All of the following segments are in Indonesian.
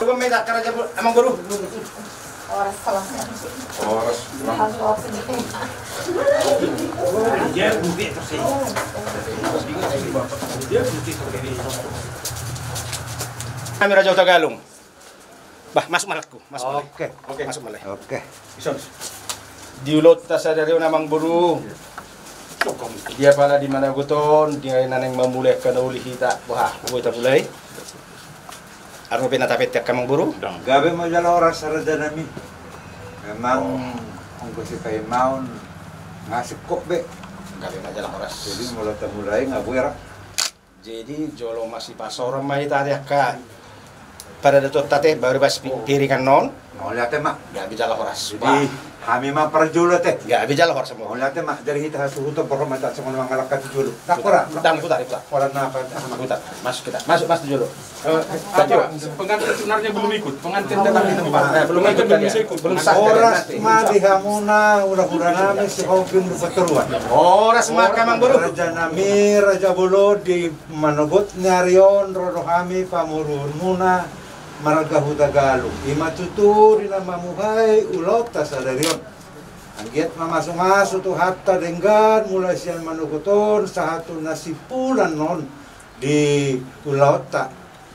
coba minta karaja emang guru. Oras salah. Oras. Dia bukti terus sih. Dia bukti terus. Kami Raja Tagalong. Bah, masuk malatku, masuk malay. Oke. Masuk malay. Oke. Bisa. Diulot ta sa dari namang buru. Dia pala di mana guton, dia naneng mamulai kana uli hita. Wah, buat mulai. Ano pinatapit ka kamang buru? Gabi mo dyan oras sa radya namin. Memang kung gusto kayo maun, ngasip ko be. Gabi na jalan oras. Jadi mulai nga buera. Jadi jolo masih pasor mai tadi ka. Pada datot tate baru bas piringan non. Ngoliate mak. Gabi jalan oras. Jadi kami mah perjulo teh. Gabi jalan oras semua. Ngoliate mak dari hita hasuhuto poromata sa mga ngalakat julo. Takura. Putar, putar. Orang napa? Putar. Masuk kita. Masuk dulu. Pengantin sebenarnya belum ikut. Pengantin datang di tempat. Belum ikut kan ya? Belum sah. Oras mati hamuna udah nami si Hopin Rupateruan. Oras maka mang buru. Raja Nami, Raja Bulo di Manogot Nyarion, Rodo Hami, Pamurun Muna, Maragahu Tagalog. Imatuturi na mamuhay, ulot ta sa darion. Ang giat mamasong-aso to hatta denggan mula siya manuguton sa hato nasipulan non di ulot ta.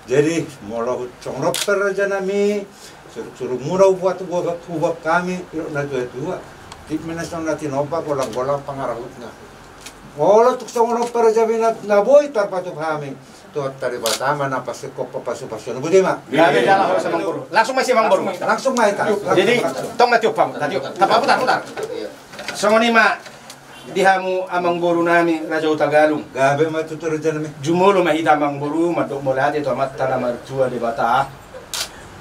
Jadi mula hutsong per Raja Nami, suruh muna ubab kami, yuk na dua-dua. Di minasong natin opa, kulang-kulang pangarahut na. Wala tuksong ano para jamin na boy tarpatup kami. Tuat tari batama na pasikop papasupasyon. Budi ma. Gabi jalan oras mang buru. Langsung masih mang buru. Langsung main ta. Jadi tong matiup pam. Tadi putar. Songoni ma dihamu amang buru nami Raja Tagalong. Gabi matutur dyan mi. Jumulo mahita mang buru madok mulati to matta na martua di bata.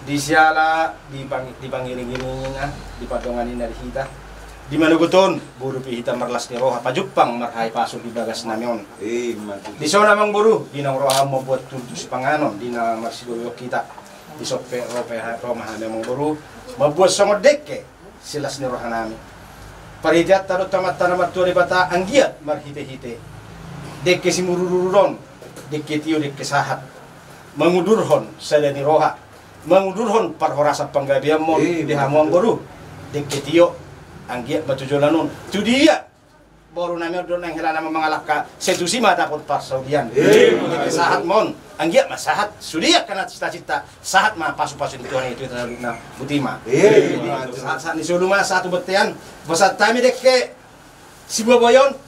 Di siala di pangiring-iringnya di padongan ini hita. Di manuguton buru pihita marlas ni roha pajupang marhay pasok di bagas namion. Di sana mang buru di nang roha mo buat tuntus panganon di na marsiguro kita di sope rope romahan mang buru mabuat sama dekke silas ni roha nami. Paridiat taro tamat tanamat tuari bata anggiat marhite-hite. Dekke si murururon dekke tio dekke sahat. Mangudurhon sada ni roha. Mangudurhon parhorasa panggabian mo di hamuang buru dekke tio anggiat batujulan nun. Itu dia baru namanya doon yang hilang nama mengalahkan setusi mah dapat pasaudian. Sahat mon anggiat mah sahat sudia karena cita-cita sahat mah pasu-pasu itu na butima. Saat di sulu mah satu betian besar tami dekke si boyon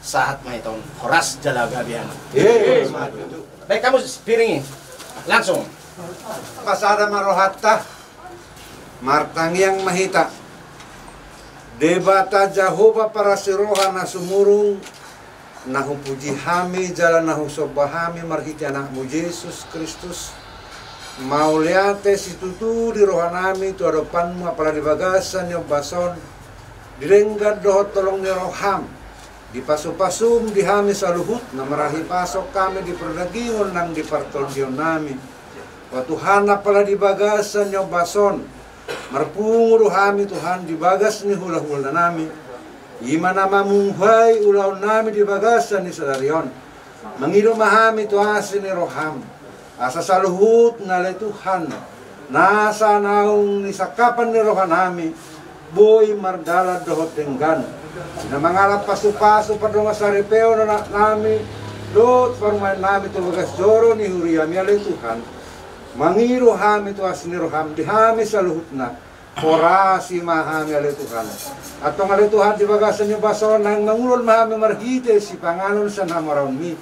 sahat mah itu horas jalagabian. Baik kamu piringi langsung. Pasada marohatta martang yang mahita. Debata Jehovah para siroha na sumurung nahu puji hami jalan nahu sobahami marhiti anakmu Yesus Kristus mauliate situtu di rohanami tu adopanmu apala di bagasan yung bason direnggad dohot tolong ni roham di pasupasum di hami saluhut na marahi pasok kami di perdagingon nang di partoldion nami Tuhan apala di bagasan yung bason marpunguro hami Tuhan di bagas ni hula-hula nami. Ima nama munghay ulaw nami di bagasan ni sadarion. Mangiro mahami tuhasin ni roham. Asa saluhut na le Tuhan. Nasa naung nisakapan ni rohan nami. Boy mardala dohot denggan. Na mangalap pasu-pasu padong saripeo na nami. Dot parumain nami tu bagas joro ni huriyami ale Tuhan. Mangiro hami tu asni roham di hami saluhut na porasi mahami ale Tuhan atong ale Tuhan di bagasan yung bason nang mangulol mahami marhite si pangalan sa namaraw mi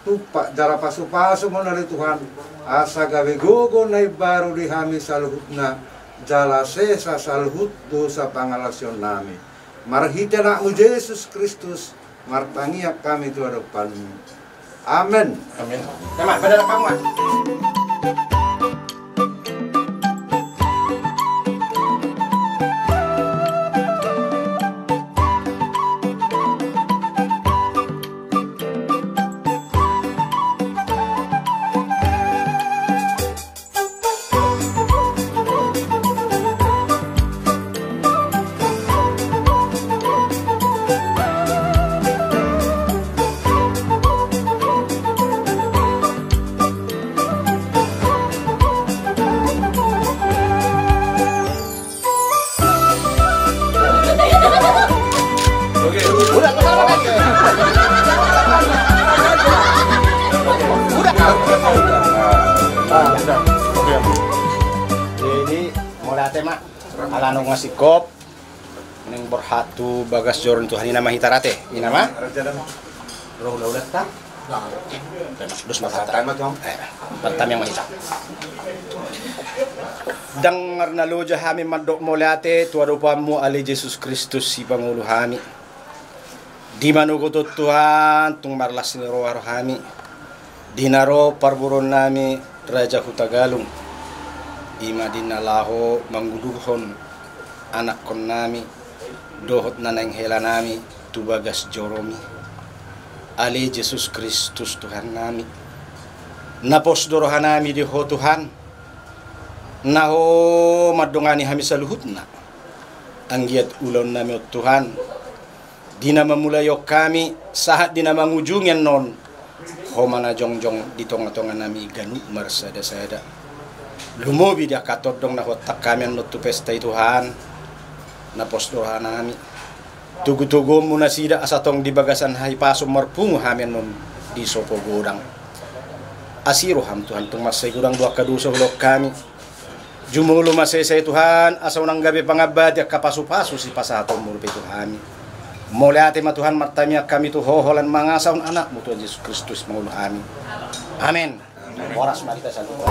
tupa dara pasu-pasu mo ale Tuhan asa gawe gogo na baru di hami saluhut na jala sesa saluhut do sa pangalasyon nami marhite na mo Jesus Kristus martangiak kami tu hadapan amen. Amin. Teman, pada kamu. Paano ngasih kop? Neng berhatu bagas joron Tuhan ini nama hitarate. Ini nama? Roh laulat tak? Dus matatan pertam yang mahita. Dengar na loja kami madok molate tuarupamu ali Yesus Kristus si Pangulo kami. Di manugutot Tuhan tung marlas ni roh kami. Dinaro parburon nami Raja Hutagalung. Ima dinalaho mangguduhon anak kon nami. Dohot na nang hela nami tubagas joromi ali Yesus Kristus Tuhan nami napos dorohan nami di ho Tuhan naho madongani kami sa luhut na ang giat ulon nami o Tuhan di na mamulayok kami sahat di na mangujungyan non ho mana jongjong di tonga-tonga nami ganu marsada-sada lumobi dia katodong na hotak kami ang nutupesta Tuhan napos doha nami tugu-tugu muna sida asatong di bagasan hay paso marpungo hamen nun di sopo gudang asiro ham Tuhan tung masay gudang dua kaduso hulok kami jumulo masay say Tuhan asaw ng gabi pangabad ya kapaso-paso si pasatong mulupi Tuhan muli ati matuhan martamya kami tu hoholan mga asaw anak mo Tuhan Yesus Kristus mangulo amin amen oras marita sa lupa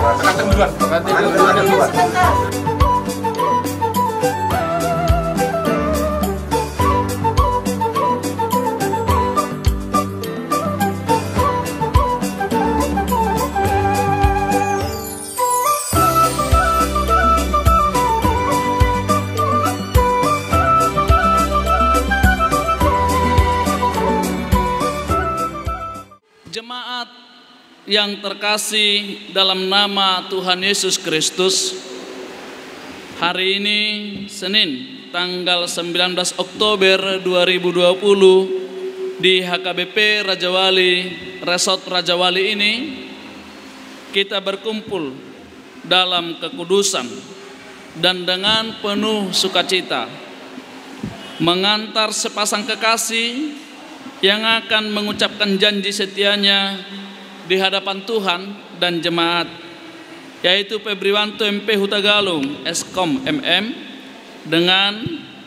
Jemaat yang terkasih dalam nama Tuhan Yesus Kristus, hari ini Senin tanggal 19 Oktober 2020 di HKBP Rajawali, Resort Rajawali ini kita berkumpul dalam kekudusan dan dengan penuh sukacita mengantar sepasang kekasih yang akan mengucapkan janji setianya di hadapan Tuhan dan jemaat, yaitu Febriwanto MP Hutagalung Eskom MM dengan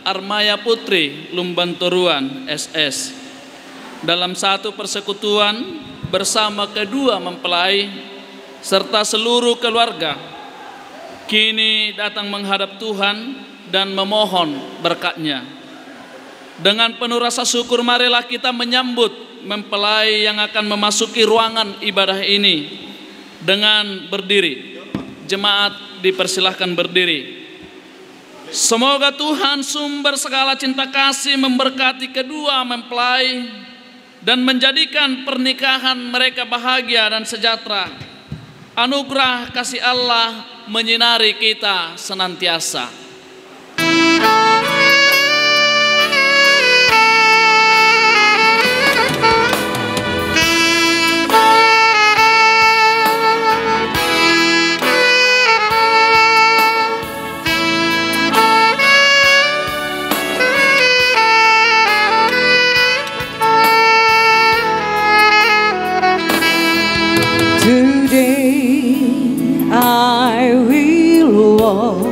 Armaya Putri Lumbantoruan SS dalam satu persekutuan bersama kedua mempelai serta seluruh keluarga kini datang menghadap Tuhan dan memohon berkat-Nya. Dengan penuh rasa syukur marilah kita menyambut mempelai yang akan memasuki ruangan ibadah ini dengan berdiri. Jemaat dipersilahkan berdiri. Semoga Tuhan sumber segala cinta kasih memberkati kedua mempelai dan menjadikan pernikahan mereka bahagia dan sejahtera. Anugerah kasih Allah menyinari kita senantiasa. I will walk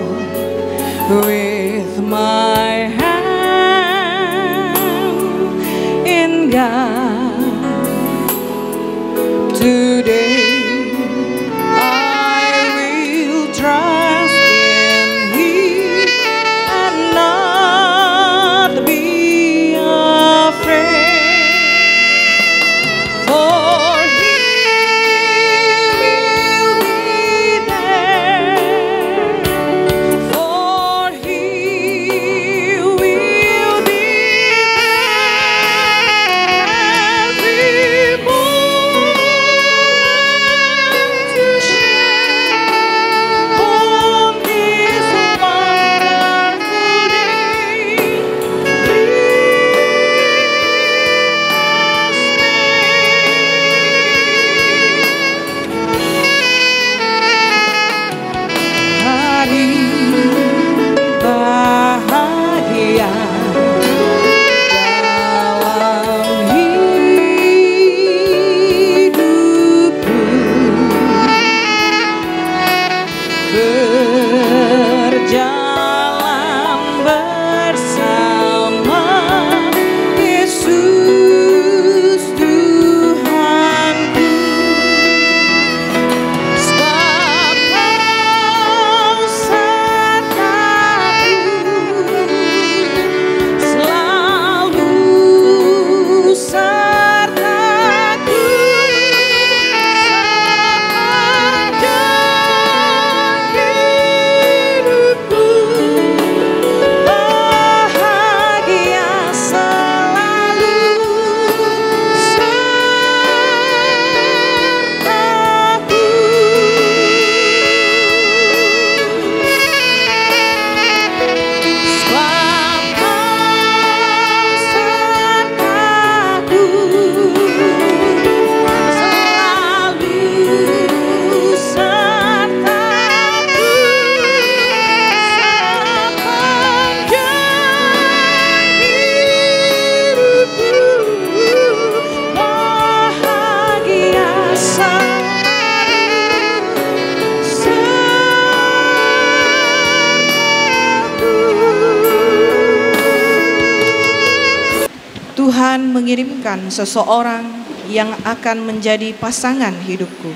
Tuhan mengirimkan seseorang yang akan menjadi pasangan hidupku.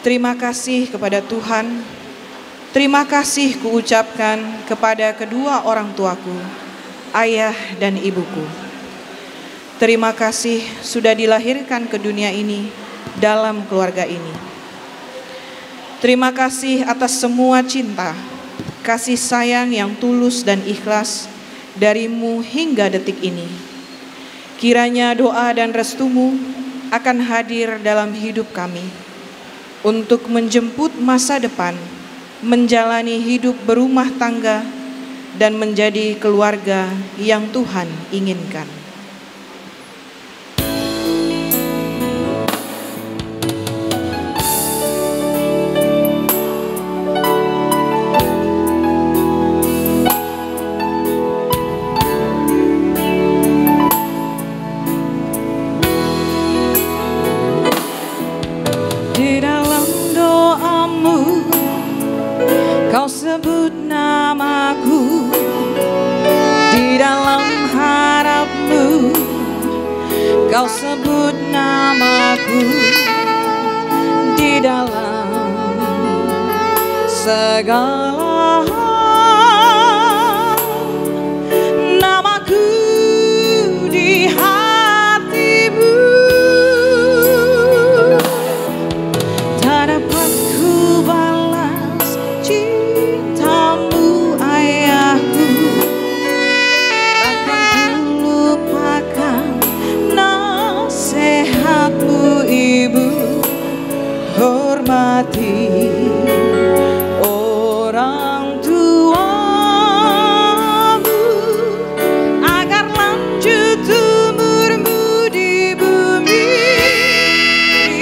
Terima kasih kepada Tuhan. Terima kasih kuucapkan kepada kedua orang tuaku, ayah dan ibuku. Terima kasih sudah dilahirkan ke dunia ini dalam keluarga ini. Terima kasih atas semua cinta, kasih sayang yang tulus dan ikhlas darimu hingga detik ini. Kiranya doa dan restumu akan hadir dalam hidup kami untuk menjemput masa depan, menjalani hidup berumah tangga, dan menjadi keluarga yang Tuhan inginkan. Kau sebut namaku di dalam harapmu. Kau sebut namaku di dalam segala hal. Namaku di hatimu tak dapat ku balas cintamu ayahku. Takkan ku lupakan nasihatmu ibu. Hormati orang tuamu agar lanjut umurmu di bumi.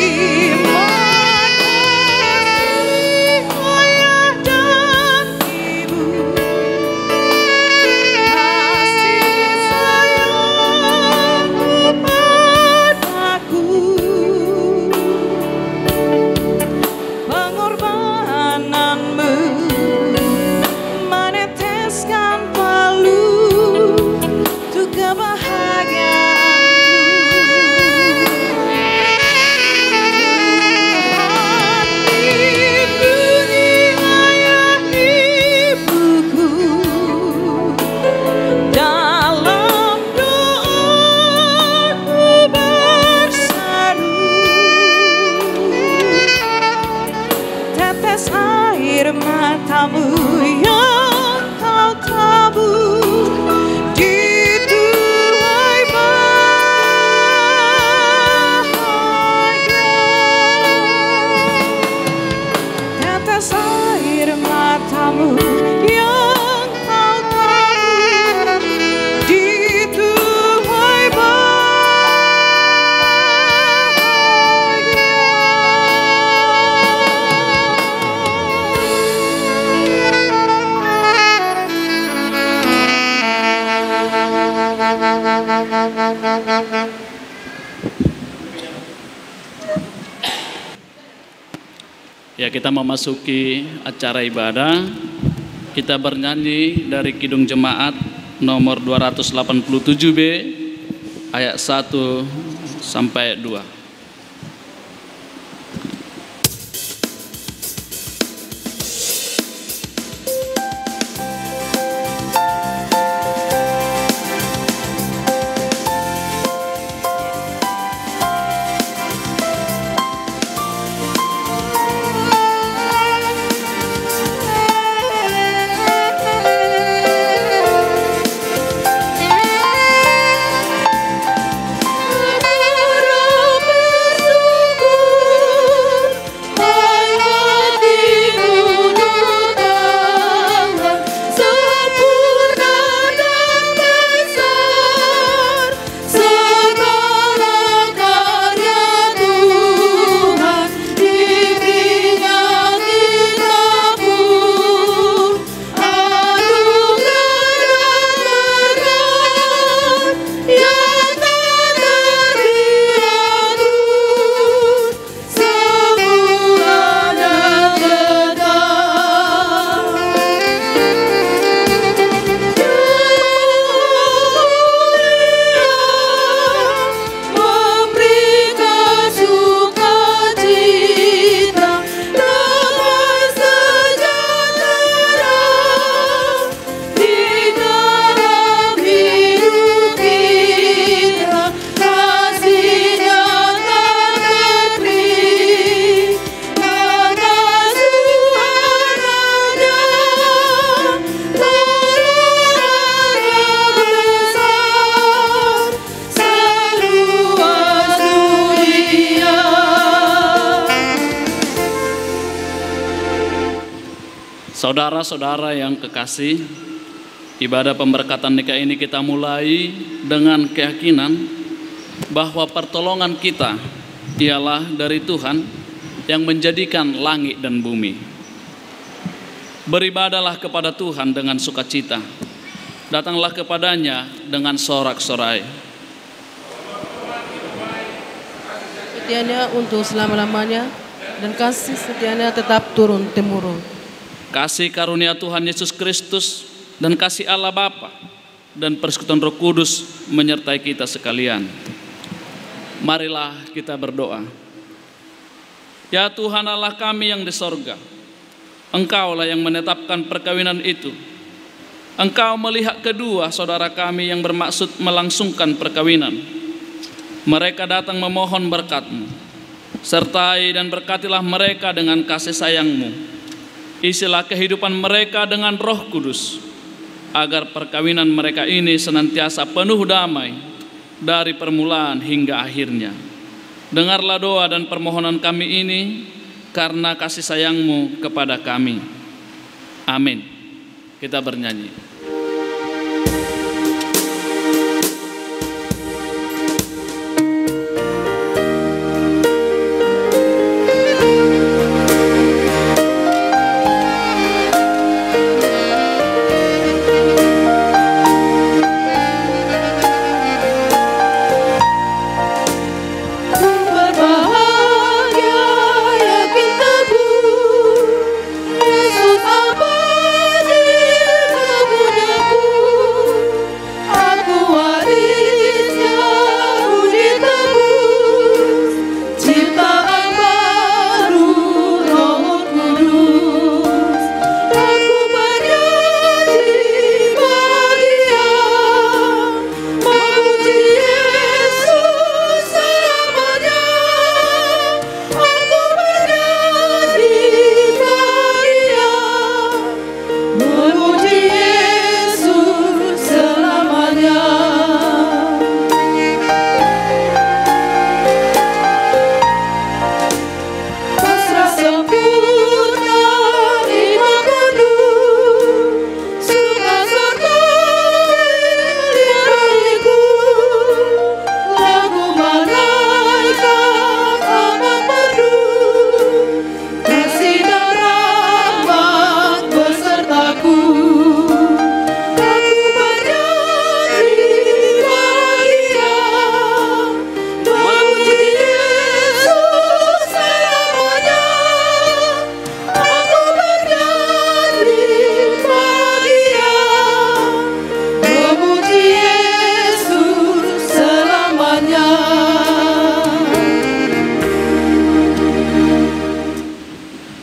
Terima kasih ayah dan ibu, kasih sayangmu padaku. Pengorbananmu meneteskan palu untuk kebahagiaanku. Lindungi ayah ibuku dalam doaku bersatu. Tetes air matamu yang kau tabur di tuai bahagia. Tetes air matamu yang kau tabur di tuai Ya, kita memasuki acara ibadah. Kita bernyanyi dari Kidung Jemaat nomor 287B ayat 1 sampai 2. Robe Saudara-saudara yang kekasih, ibadah pemberkatan nikah ini kita mulai dengan keyakinan bahwa pertolongan kita ialah dari Tuhan yang menjadikan langit dan bumi. Beribadahlah kepada Tuhan dengan sukacita, datanglah kepadanya dengan sorak-sorai. Setianya untuk selama-lamanya, dan kasih setianya tetap turun-temurun. Kasih karunia Tuhan Yesus Kristus dan kasih Allah Bapa dan persekutuan Roh Kudus menyertai kita sekalian. Marilah kita berdoa. Ya Tuhan Allah kami yang di sorga, Engkaulah yang menetapkan perkawinan itu. Engkau melihat kedua saudara kami yang bermaksud melangsungkan perkawinan. Mereka datang memohon berkat-Mu. Sertai dan berkatilah mereka dengan kasih sayang-Mu. Isilah kehidupan mereka dengan Roh Kudus, agar perkawinan mereka ini senantiasa penuh damai dari permulaan hingga akhirnya. Dengarlah doa dan permohonan kami ini karena kasih sayang-Mu kepada kami. Amin. Kita bernyanyi.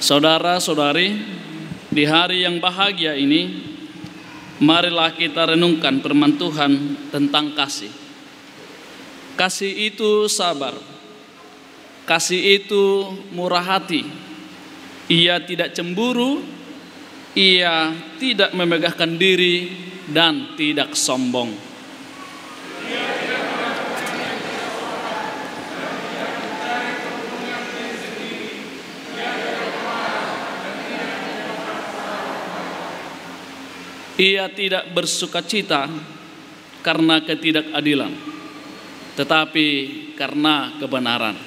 Saudara-saudari, di hari yang bahagia ini, marilah kita renungkan firman Tuhan tentang kasih. Kasih itu sabar, kasih itu murah hati. Ia tidak cemburu, ia tidak memegahkan diri, dan tidak sombong. Ia tidak bersukacita karena ketidakadilan, tetapi karena kebenaran.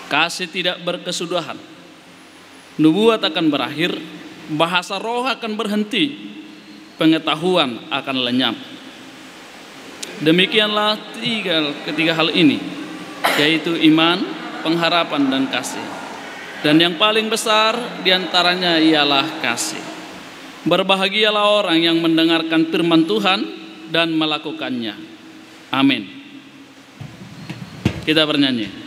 Kasih tidak berkesudahan, nubuat akan berakhir, bahasa roh akan berhenti, pengetahuan akan lenyap. Demikianlah ketiga hal ini, yaitu iman, pengharapan, dan kasih. Dan yang paling besar diantaranya ialah kasih. Berbahagialah orang yang mendengarkan firman Tuhan dan melakukannya. Amin. Kita bernyanyi.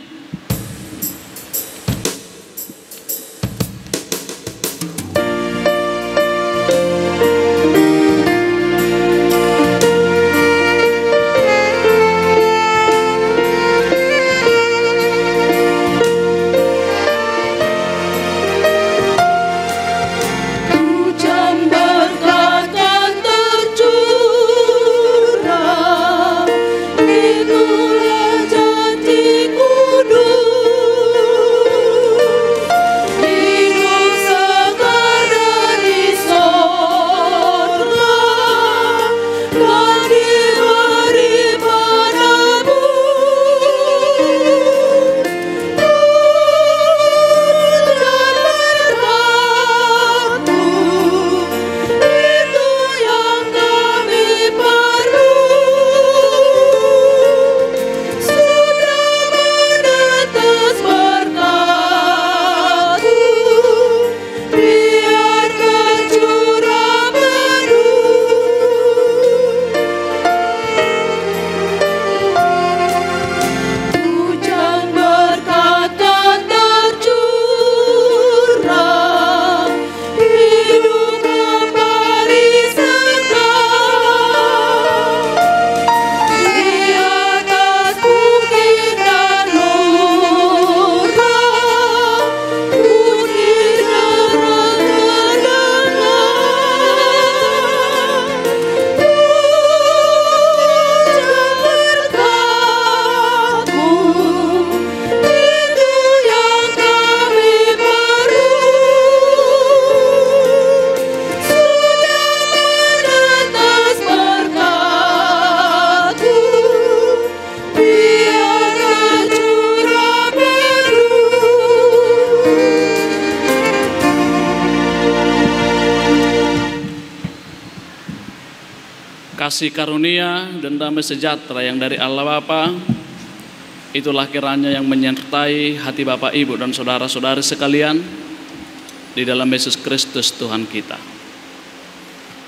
Hujan berkat tercurah. Kasih karunia dan damai sejahtera yang dari Allah Bapa, itulah kiranya yang menyertai hati Bapak, Ibu, dan saudara-saudari sekalian di dalam Yesus Kristus Tuhan kita.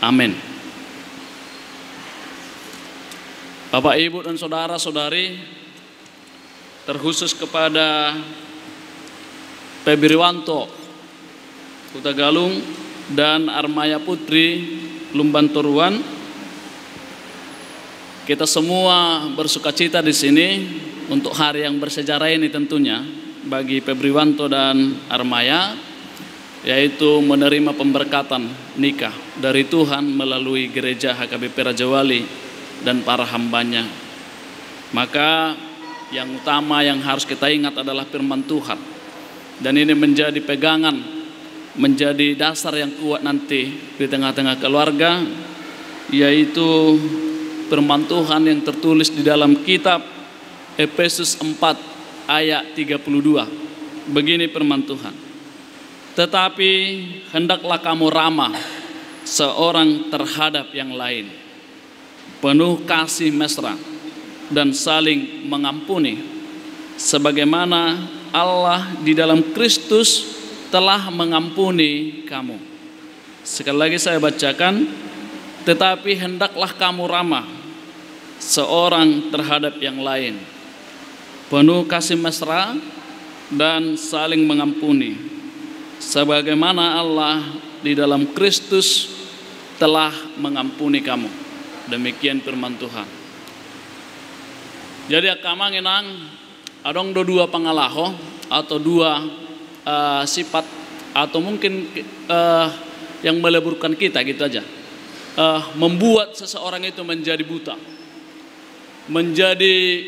Amin. Bapak, Ibu, dan saudara-saudari, terkhusus kepada Febriwanto Hutagalung dan Armaya Putri Lumbanturuan, kita semua bersukacita di sini untuk hari yang bersejarah ini tentunya bagi Febriwanto dan Armaya, yaitu menerima pemberkatan nikah dari Tuhan melalui gereja HKBP Raja Wali dan para hambanya. Maka yang utama yang harus kita ingat adalah firman Tuhan, dan ini menjadi pegangan, menjadi dasar yang kuat nanti di tengah-tengah keluarga, yaitu firman Tuhan yang tertulis di dalam kitab Efesus 4 ayat 32. Begini firman Tuhan: tetapi hendaklah kamu ramah seorang terhadap yang lain, penuh kasih mesra dan saling mengampuni, sebagaimana Allah di dalam Kristus telah mengampuni kamu. Sekali lagi saya bacakan, tetapi hendaklah kamu ramah seorang terhadap yang lain, penuh kasih mesra dan saling mengampuni, sebagaimana Allah di dalam Kristus telah mengampuni kamu. Demikian firman Tuhan. Jadi akamang enang adong dua pangalaho atau dua sifat atau mungkin yang meleburkan kita gitu aja, membuat seseorang itu menjadi buta, menjadi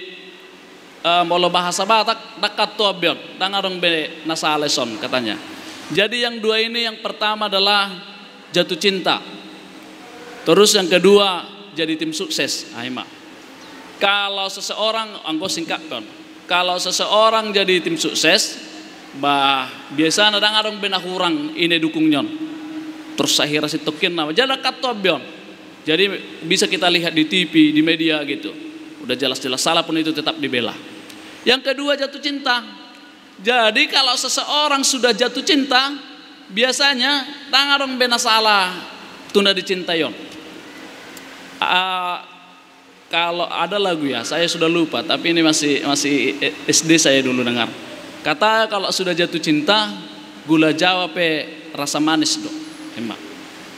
molo bahasa Batak dakat tobion dangarong be nasaleson katanya. Jadi yang dua ini, yang pertama adalah jatuh cinta, terus yang kedua jadi tim sukses. Ahima, kalau seseorang anggo singkatkan, kalau seseorang jadi tim sukses, biasa nadang arong benahurang ini dukung nyon, terus akhirnya si tokin nama jadi katobion. Jadi bisa kita lihat di TV, di media gitu, udah jelas-jelas salah pun itu tetap dibela. Yang kedua jatuh cinta. Jadi kalau seseorang sudah jatuh cinta, biasanya tangarong bena salah tunda dicintayon. Kalau ada lagu ya, saya sudah lupa, tapi ini masih SD saya dulu dengar. Kata kalau sudah jatuh cinta, gula Jawa pe rasa manis dong. Emang.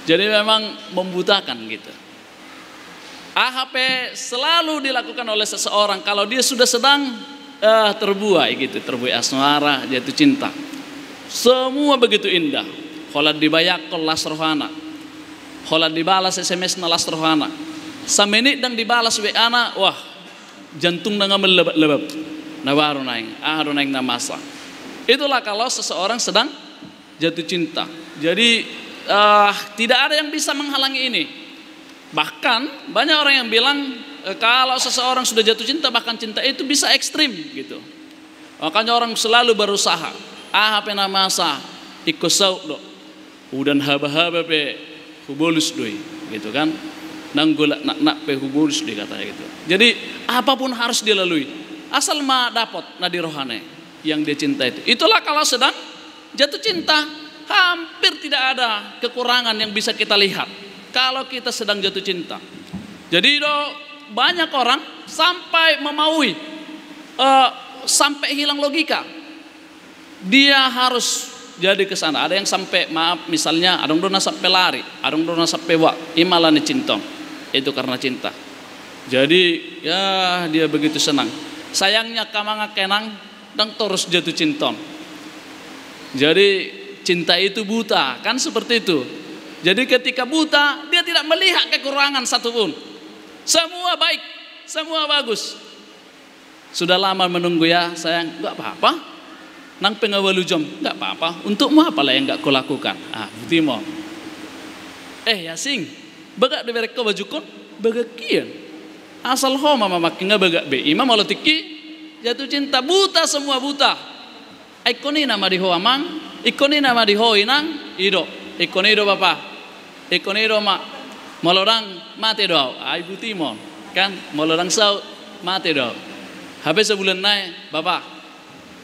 Jadi memang membutakan gitu. AHP selalu dilakukan oleh seseorang kalau dia sudah sedang terbuai gitu, terbuai asmara, jatuh cinta. Semua begitu indah. Kholat dibayak las rohana. Kholat dibalas SMS na las rohana. Samenit dan dibalas WA na, wah jantung na melebab-lebab. Na baru naik na masa. Itulah kalau seseorang sedang jatuh cinta. Jadi tidak ada yang bisa menghalangi ini. Bahkan banyak orang yang bilang kalau seseorang sudah jatuh cinta, bahkan cinta itu bisa ekstrim gitu. Makanya orang selalu berusaha. HP na masa ikosau do. Udan haba-haba pe hubulus doi gitu kan. Nanggulak nak pe hubulus doi katanya gitu. Jadi apapun harus dilalui. Asal ma dapat nadi rohane yang dia cinta itu. Itulah kalau sedang jatuh cinta, hampir tidak ada kekurangan yang bisa kita lihat kalau kita sedang jatuh cinta. Jadi banyak orang sampai memaui, sampai hilang logika. Dia harus jadi ke sana. Ada yang sampai maaf misalnya adong dona sampai lari, adong dona sampai wa imalane cinton. Itu karena cinta. Jadi ya dia begitu senang. Sayangnya kamanga kenang dan terus jatuh cinton. Jadi cinta itu buta, kan seperti itu. Jadi ketika buta, dia tidak melihat kekurangan satupun. Semua baik, semua bagus. Sudah lama menunggu ya sayang, enggak apa-apa. Nang pengawalu jom, enggak apa-apa. Untukmu apalah yang enggak kau lakukan? Bukti mo. Ya sing, bagak de berek ko bajukon, bagak kian. Asal ho mama makinga bagak be. Imam malu tiki, jatuh cinta buta, semua buta. Ikoni nama di ho amang, ikoni nama di ho inang, ido. Ikoni do bapa, ikoni do mak. Molorang mati doa, Ibu Timon kan, molorang saut mati doa. Habis sebulan naik, Bapak,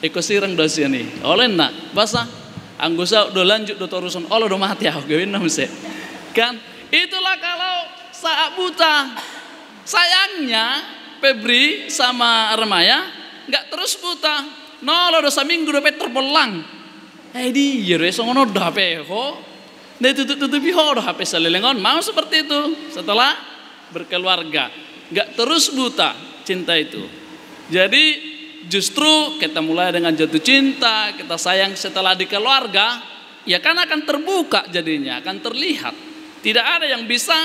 ikut sirang dosi ini. Oleh nak, basa, anggo saut do lanjut do toruson, Allah do mati aku gawin namse. Kan, itulah kalau saat buta. Sayangnya Febri sama Armaya nggak terus buta. No, lo dosa minggu do terbelang. Dia reso ngono do HP ho. Nah tutupi ho do HP salelengon. Mau seperti itu setelah berkeluarga. Nggak terus buta cinta itu. Jadi justru kita mulai dengan jatuh cinta, kita sayang setelah di keluarga, ya kan akan terbuka jadinya, akan terlihat. Tidak ada yang bisa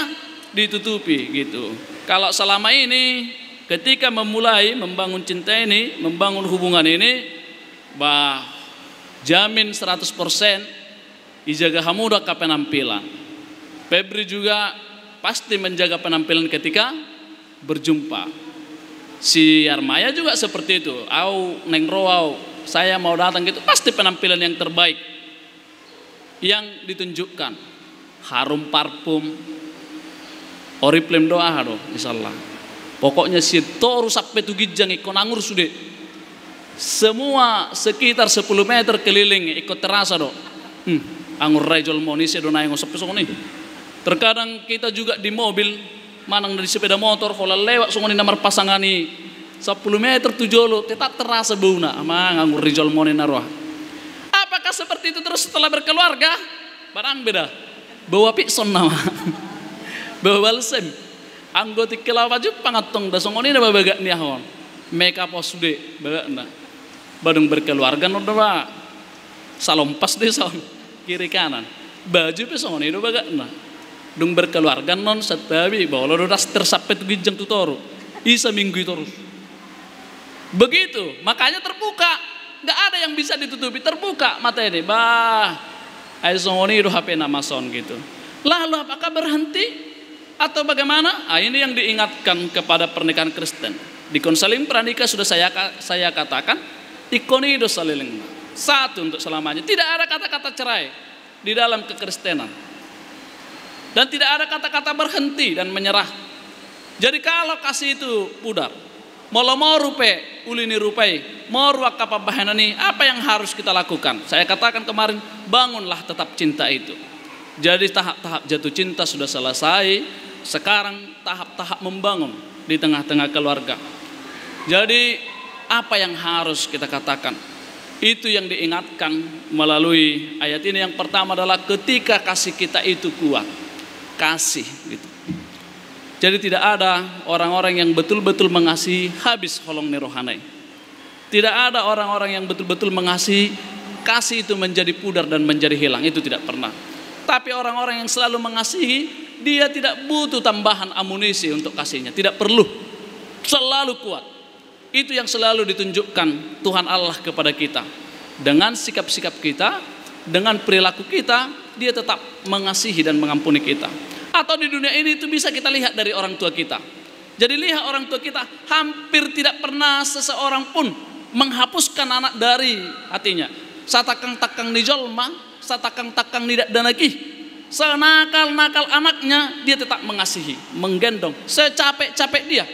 ditutupi gitu. Kalau selama ini ketika memulai membangun cinta ini, membangun hubungan ini, bah jamin 100% dijaga hamuda ke penampilan. Febri juga pasti menjaga penampilan ketika berjumpa. Si Armaya juga seperti itu. Au neng roau, saya mau datang gitu, pasti penampilan yang terbaik yang ditunjukkan. Harum parfum, oriplem doa do, insyaallah. Pokoknya si toru sampai tu gijang ikon anggur sudah. Semua sekitar 10 meter keliling ikut terasa do. Anggur rajol monisi do naik ngosep songoni. Terkadang kita juga di mobil, manang dari sepeda motor, kalau lewat songoni nomor pasangani 10 meter tujolo, tetap terasa bauna. Amang anggur rajol moni naroh. Apakah seperti itu terus setelah berkeluarga? Barang beda. Bawa pikson nama. Bawa balsem. Anggota kelapa juga pangatong da songoni da babaga ni ahon. Make up osude baga na. Badung berkeluarga no da salompas de son kiri kanan. Baju pe songoni do baga na. Dung berkeluarga non satabi bawa lo das tersapet gijang tutoru. Isa minggu terus. Begitu, makanya terbuka. Enggak ada yang bisa ditutupi, terbuka mata ini. Bah, ai songoni do HP nama son gitu. Lalu apakah berhenti? Atau bagaimana? Ini yang diingatkan kepada pernikahan Kristen. Di konseling pranikah sudah saya katakan, ikoni do saliling. Satu untuk selamanya. Tidak ada kata-kata cerai di dalam kekristenan. Dan tidak ada kata-kata berhenti dan menyerah. Jadi kalau kasih itu pudar, mau rupe, ulini rupai, mau ruak apa bahanani, apa yang harus kita lakukan? Saya katakan kemarin, bangunlah tetap cinta itu. Jadi tahap-tahap jatuh cinta sudah selesai. Sekarang tahap-tahap membangun di tengah-tengah keluarga. Jadi apa yang harus kita katakan? Itu yang diingatkan melalui ayat ini. Yang pertama adalah ketika kasih kita itu kuat. Kasih gitu. Jadi tidak ada orang-orang yang betul-betul mengasihi habis holong nerohanai. Tidak ada orang-orang yang betul-betul mengasihi kasih itu menjadi pudar dan menjadi hilang. Itu tidak pernah. Tapi orang-orang yang selalu mengasihi, dia tidak butuh tambahan amunisi untuk kasihnya. Tidak perlu. Selalu kuat. Itu yang selalu ditunjukkan Tuhan Allah kepada kita. Dengan sikap-sikap kita, dengan perilaku kita, dia tetap mengasihi dan mengampuni kita. Atau di dunia ini itu bisa kita lihat dari orang tua kita. Jadi lihat orang tua kita, hampir tidak pernah seseorang pun menghapuskan anak dari hatinya. Satakang-takang di jolma, satakang-takang tidak danaki. Senakal-nakal anaknya, dia tetap mengasihi, menggendong. Secapek-capek dia,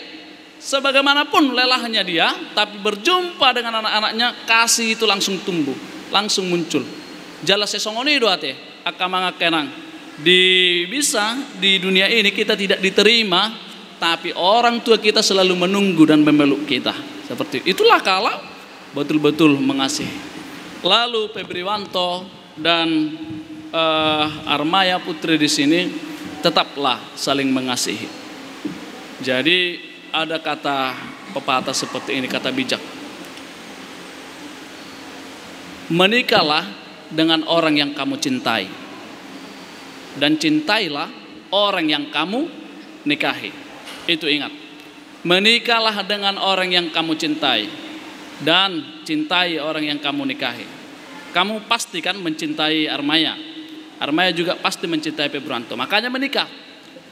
sebagaimanapun lelahnya dia, tapi berjumpa dengan anak-anaknya, kasih itu langsung tumbuh, langsung muncul. Jala sesongoni doate, akamanga kenang. Bisa di dunia ini kita tidak diterima, tapi orang tua kita selalu menunggu dan memeluk kita. Seperti itulah kalau betul-betul mengasihi. Lalu Febriwanto dan Armaya Putri di sini tetaplah saling mengasihi. Jadi ada kata pepatah seperti ini, kata bijak. Menikahlah dengan orang yang kamu cintai, dan cintailah orang yang kamu nikahi. Itu ingat. Menikahlah dengan orang yang kamu cintai, dan cintai orang yang kamu nikahi. Kamu pasti kan mencintai Armaya. Armaya juga pasti mencintai Febriwanto. Makanya menikah.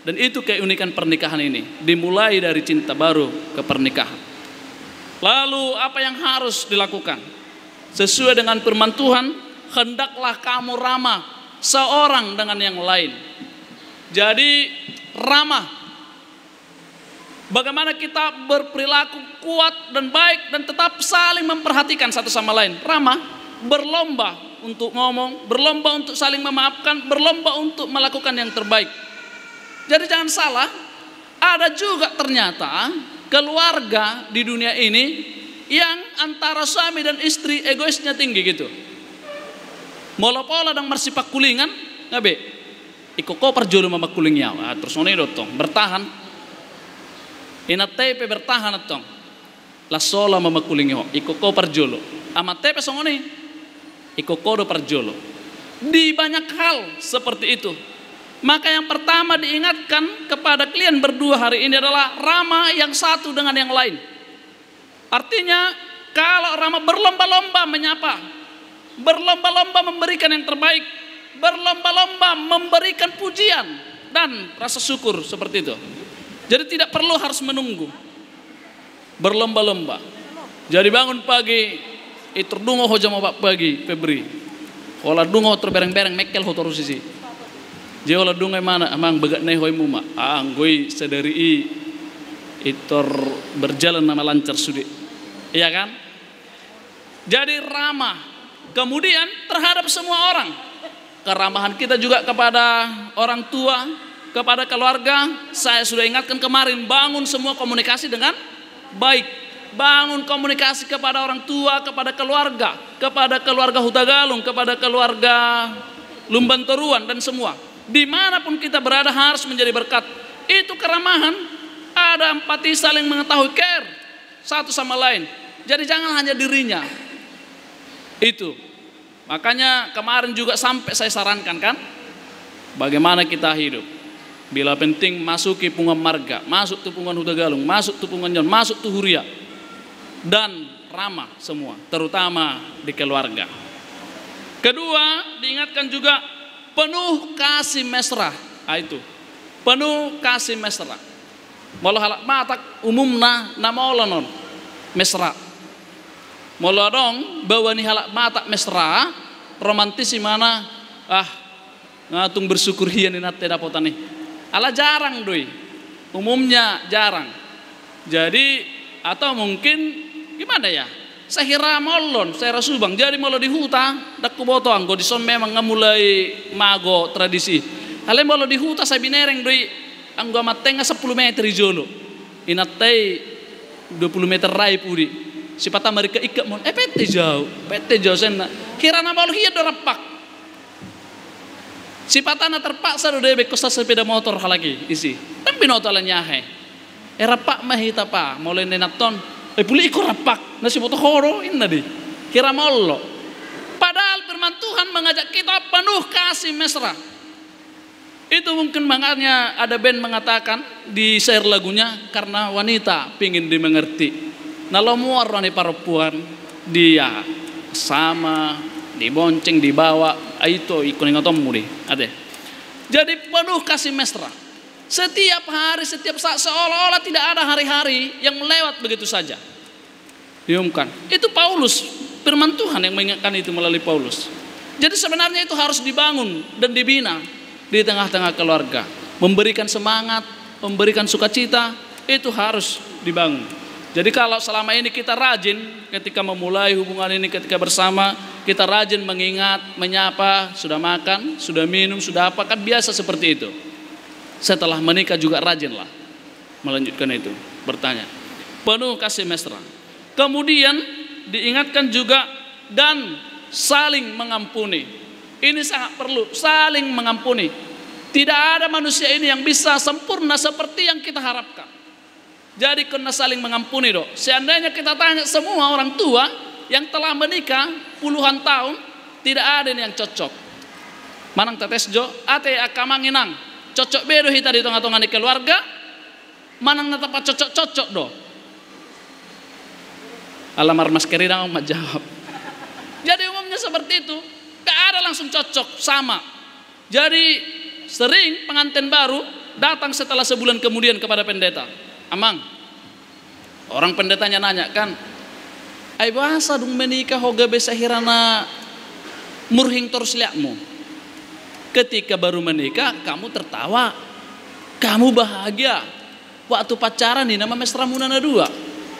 Dan itu keunikan pernikahan ini. Dimulai dari cinta baru ke pernikahan. Lalu apa yang harus dilakukan? Sesuai dengan firman Tuhan, hendaklah kamu ramah seorang dengan yang lain. Jadi ramah. Bagaimana kita berperilaku kuat dan baik dan tetap saling memperhatikan satu sama lain. Ramah, berlomba untuk ngomong, berlomba untuk saling memaafkan, berlomba untuk melakukan yang terbaik. Jadi jangan salah, ada juga ternyata keluarga di dunia ini yang antara suami dan istri egoisnya tinggi gitu. Molo-pola dan marsipak kulingan, ngabe, ikoko perjolo mama kulingnya, terus ini dotong bertahan. Inat tepe bertahan atong. La sola mama kulingnya, ikoko perjolo. Amat tepe songoni, ikoko do perjolo. Di banyak hal seperti itu. Maka yang pertama diingatkan kepada kalian berdua hari ini adalah ramah yang satu dengan yang lain. Artinya kalau ramah berlomba-lomba menyapa, berlomba-lomba memberikan yang terbaik, berlomba-lomba memberikan pujian dan rasa syukur seperti itu. Jadi tidak perlu harus menunggu, berlomba-lomba. Jadi bangun pagi, itu dungo hoja mau pagi Febri. Olah dungo terbereng-bereng mekel ho terus sisi. Jadi olah dungo mana amang begat nih hoi muma. Anggoi sedari itu berjalan nama lancar sudi. Iya kan? Jadi ramah. Kemudian terhadap semua orang. Keramahan kita juga kepada orang tua, kepada keluarga. Saya sudah ingatkan kemarin, bangun semua komunikasi dengan baik. Bangun komunikasi kepada orang tua, kepada keluarga Hutagalung, kepada keluarga Lumban Toruan dan semua. Dimanapun kita berada harus menjadi berkat. Itu keramahan. Ada empati, saling mengetahui, care satu sama lain. Jadi jangan hanya dirinya. Itu. Makanya kemarin juga sampai saya sarankan kan, bagaimana kita hidup. Bila penting masuki pungan marga, masuk tu pungan Hutagalung, masuk tu pungan Jon, masuk tu Huria. Dan ramah semua, terutama di keluarga. Kedua, diingatkan juga penuh kasih mesra. Itu. Penuh kasih mesra. Molo halak matak umumna nama olanon mesra. Molo dong bawa ni halak matak mesra, romantis mana ngatung bersyukur hian ni nate dapotan nih. Ala jarang doi, umumnya jarang. Jadi atau mungkin gimana ya? Saya kira molon, saya rasubang. Jadi molo di huta, dak kuboto anggo di son memang ngamulai mago tradisi. Ale molo di huta saya binereng doi, anggo matengah 10 meter jolo. Inatai 20 meter rai pudi. Si patah mereka ikat mon, pete jauh sana. Kira na molo hiya do rapak. Si patana terpaksa do debe kosta sepeda motor halagi isi. Tapi notalan nyahe. Rapak mahita pa, mulai nenaton. Puli iko rapak. Nasi motor horo inna di. Kira mollo. Padahal firman Tuhan mengajak kita penuh kasih mesra. Itu mungkin makanya ada band mengatakan di share lagunya karena wanita pingin dimengerti. Nalo muar wani perempuan dia sama dibonceng dibawa. Itu ikunin ngotommu deh, ada. Jadi penuh kasih mesra. Setiap hari, setiap saat seolah-olah tidak ada hari-hari yang melewat begitu saja. Diumumkan. Itu Paulus, firman Tuhan yang mengingatkan itu melalui Paulus. Jadi sebenarnya itu harus dibangun dan dibina di tengah-tengah keluarga. Memberikan semangat, memberikan sukacita, itu harus dibangun. Jadi kalau selama ini kita rajin ketika memulai hubungan ini, ketika bersama, kita rajin mengingat, menyapa, sudah makan, sudah minum, sudah apa, kan biasa seperti itu. Setelah menikah juga rajinlah melanjutkan itu, bertanya. Penuh kasih mesra. Kemudian diingatkan juga dan saling mengampuni. Ini sangat perlu, saling mengampuni. Tidak ada manusia ini yang bisa sempurna seperti yang kita harapkan. Jadi kena saling mengampuni dong. Seandainya kita tanya semua orang tua yang telah menikah puluhan tahun, tidak ada yang cocok. Manang tetes jo, ate akamanginang cocok bedo hita di tengah-tengah di keluarga, manang natapat cocok-cocok do. Alamar maskerina mak jawab. Jadi umumnya seperti itu, gak ada langsung cocok sama. Jadi sering pengantin baru datang setelah sebulan kemudian kepada pendeta. Amang, orang pendetanya nanya kan, ai bahasa dung menikah hoga besa hirana murhing terus liatmu. Ketika baru menikah kamu tertawa, Kamu bahagia waktu pacaran nih nama mesra munana dua.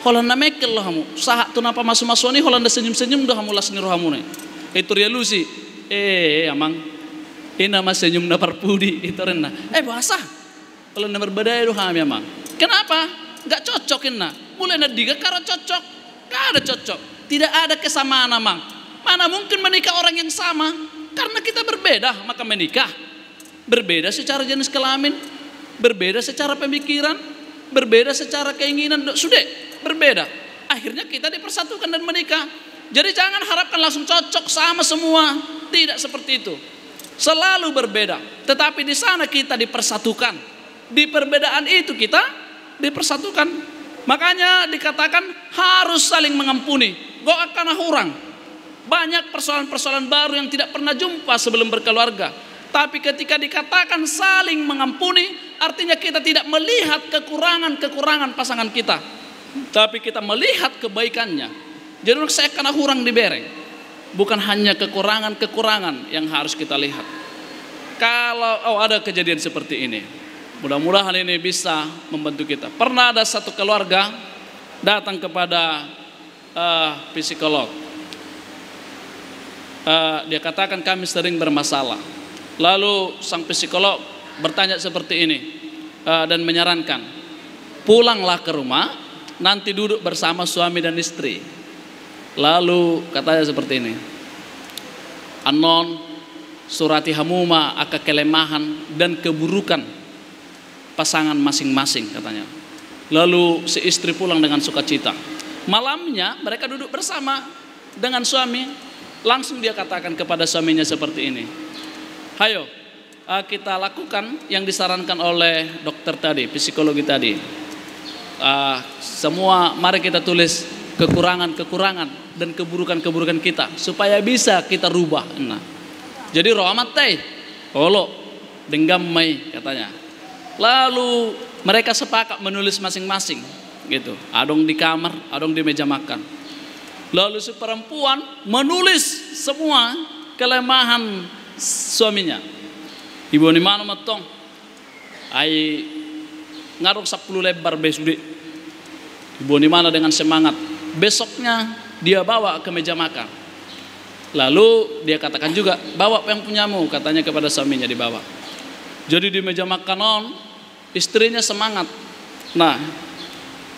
Holanda mekel loh kamu. Sahak tu napa masuk-masuk nih Holanda senyum-senyum dah kamu las ni rohamu nih. Itu dia lu sih. Amang. Ini nama senyum na parpudi itu rena. Bahasa. Kalau nama berbeda itu kami amang. Kenapa? Gak cocokin nah. Mulai nadiga karo cocok. Gak ada cocok. Tidak ada kesamaan amang. Mana mungkin menikah orang yang sama? Karena kita berbeda maka menikah. Berbeda secara jenis kelamin, berbeda secara pemikiran, berbeda secara keinginan, sudah berbeda. Akhirnya kita dipersatukan dan menikah. Jadi jangan harapkan langsung cocok sama semua. Tidak seperti itu. Selalu berbeda. Tetapi di sana kita dipersatukan. Di perbedaan itu kita dipersatukan. Makanya dikatakan harus saling mengampuni. Gak akan hurang. Banyak persoalan-persoalan baru yang tidak pernah jumpa sebelum berkeluarga. Tapi ketika dikatakan saling mengampuni, artinya kita tidak melihat kekurangan-kekurangan pasangan kita, tapi kita melihat kebaikannya. Jadi saya kena hurang di bereng. Bukan hanya kekurangan-kekurangan yang harus kita lihat. Kalau ada kejadian seperti ini, mudah-mudahan ini bisa membantu kita. Pernah ada satu keluarga datang kepada psikolog. Dia katakan kami sering bermasalah. Lalu sang psikolog bertanya seperti ini dan menyarankan, pulanglah ke rumah, nanti duduk bersama suami dan istri. Lalu katanya seperti ini, anon surati hamuma aka kelemahan dan keburukan pasangan masing-masing katanya. Lalu si istri pulang dengan sukacita. Malamnya mereka duduk bersama dengan suami. Langsung dia katakan kepada suaminya seperti ini, hayo kita lakukan yang disarankan oleh dokter tadi, psikologi tadi. Semua mari kita tulis kekurangan-kekurangan dan keburukan-keburukan kita supaya bisa kita rubah. Nah, jadi rohamat teh, olo denggam mai katanya. Lalu mereka sepakat menulis masing-masing, gitu. Adong di kamar, adong di meja makan. Lalu si perempuan menulis semua kelemahan suaminya. Ibu ni mana matong? Ai ngarok 10 lembar besudi. Ibu ni mana dengan semangat. Besoknya dia bawa ke meja makan. Lalu dia katakan juga, bawa yang punyamu, katanya kepada suaminya dibawa. Jadi di meja makanan istrinya semangat. Nah,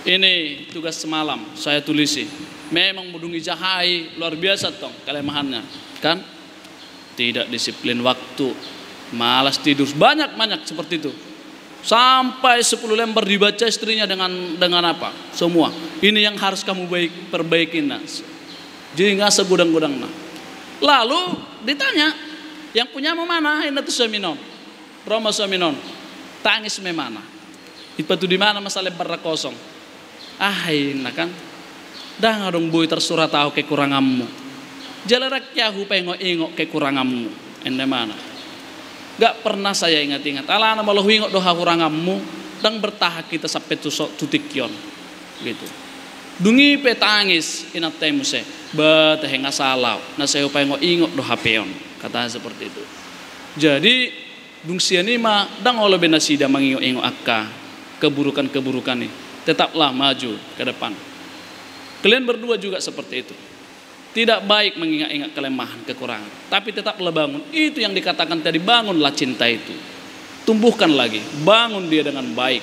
ini tugas semalam saya tulisi. Memang mudungi jahai luar biasa tong kelemahannya, kan? Tidak disiplin waktu, malas tidur, banyak seperti itu. Sampai 10 lembar dibaca istrinya dengan apa? Semua. Ini yang harus kamu perbaikin nas. Jadi nggak segudang-gudang nah. Lalu ditanya, yang punya mau mana? Ini tuh suami non, Roma suami non. Tangis memana? Itu di mana masalah lembar kosong? Nah kan? Dah ngadong bui tersurah tahu kekuranganmu. Jalarak yahu pengok-ingok kekuranganmu. Ende mana? Gak pernah saya ingat-ingat. Alana malah ingok doha kuranganmu dan bertahak kita sampai tutikyon. Gitu. Dungi petangis inat temu se. Beteh ngasalau. Na saya pengok-ingok doha peon. Katanya seperti itu. Jadi dung sianima dang olah benasida mengingok-ingok akka keburukan-keburukan ini. Tetaplah maju ke depan. Kalian berdua juga seperti itu. Tidak baik mengingat-ingat kelemahan, kekurangan. Tapi tetaplah bangun. Itu yang dikatakan tadi, bangunlah cinta itu. Tumbuhkan lagi. Bangun dia dengan baik.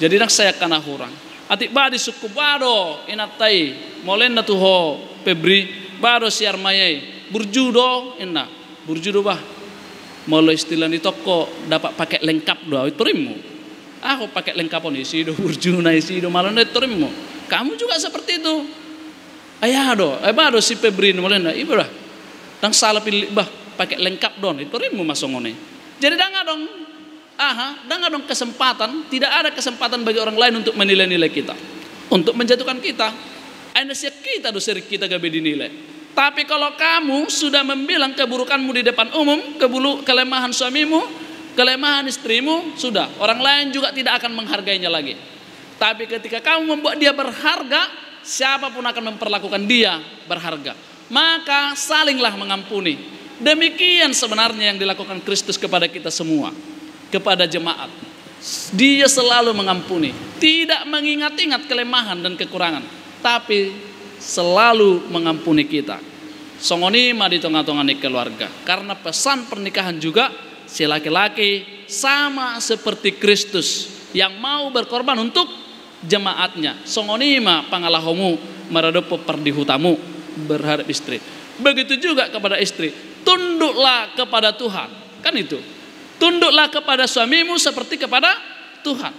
Jadi nak saya kana hurang. Atik badi suku bado inatai. Molenda tuho pebri. Bado siar mayai. Burjudo inna. Burjudo bah. Molo istilah di toko dapat pakai lengkap doa. Itu rimu. Aku pakai lengkapon isi do burjuna isi do malah itu rimu. Kamu juga seperti itu. Ayah do, bado si pebrin molenda, ibu dah. Dang salah pilih bah pakai lengkap don, itu rimu masongone. Jadi dang adong kesempatan, tidak ada kesempatan bagi orang lain untuk menilai-nilai kita, untuk menjatuhkan kita. Aina siap kita do seri kita gabe dinilai. Tapi kalau kamu sudah membilang keburukanmu di depan umum, kelemahan suamimu, kelemahan istrimu, sudah orang lain juga tidak akan menghargainya lagi. Tapi ketika kamu membuat dia berharga, siapapun akan memperlakukan dia berharga. Maka salinglah mengampuni. Demikian sebenarnya yang dilakukan Kristus kepada kita semua, kepada jemaat. Dia selalu mengampuni, tidak mengingat-ingat kelemahan dan kekurangan, tapi selalu mengampuni kita. Songonima di tengah-tengah keluarga. Karena pesan pernikahan juga, si laki-laki sama seperti Kristus yang mau berkorban untuk jemaatnya. Songonima pangalahomu maradopo perdihutamu berharap istri. Begitu juga kepada istri, tunduklah kepada Tuhan. Kan itu. Tunduklah kepada suamimu seperti kepada Tuhan.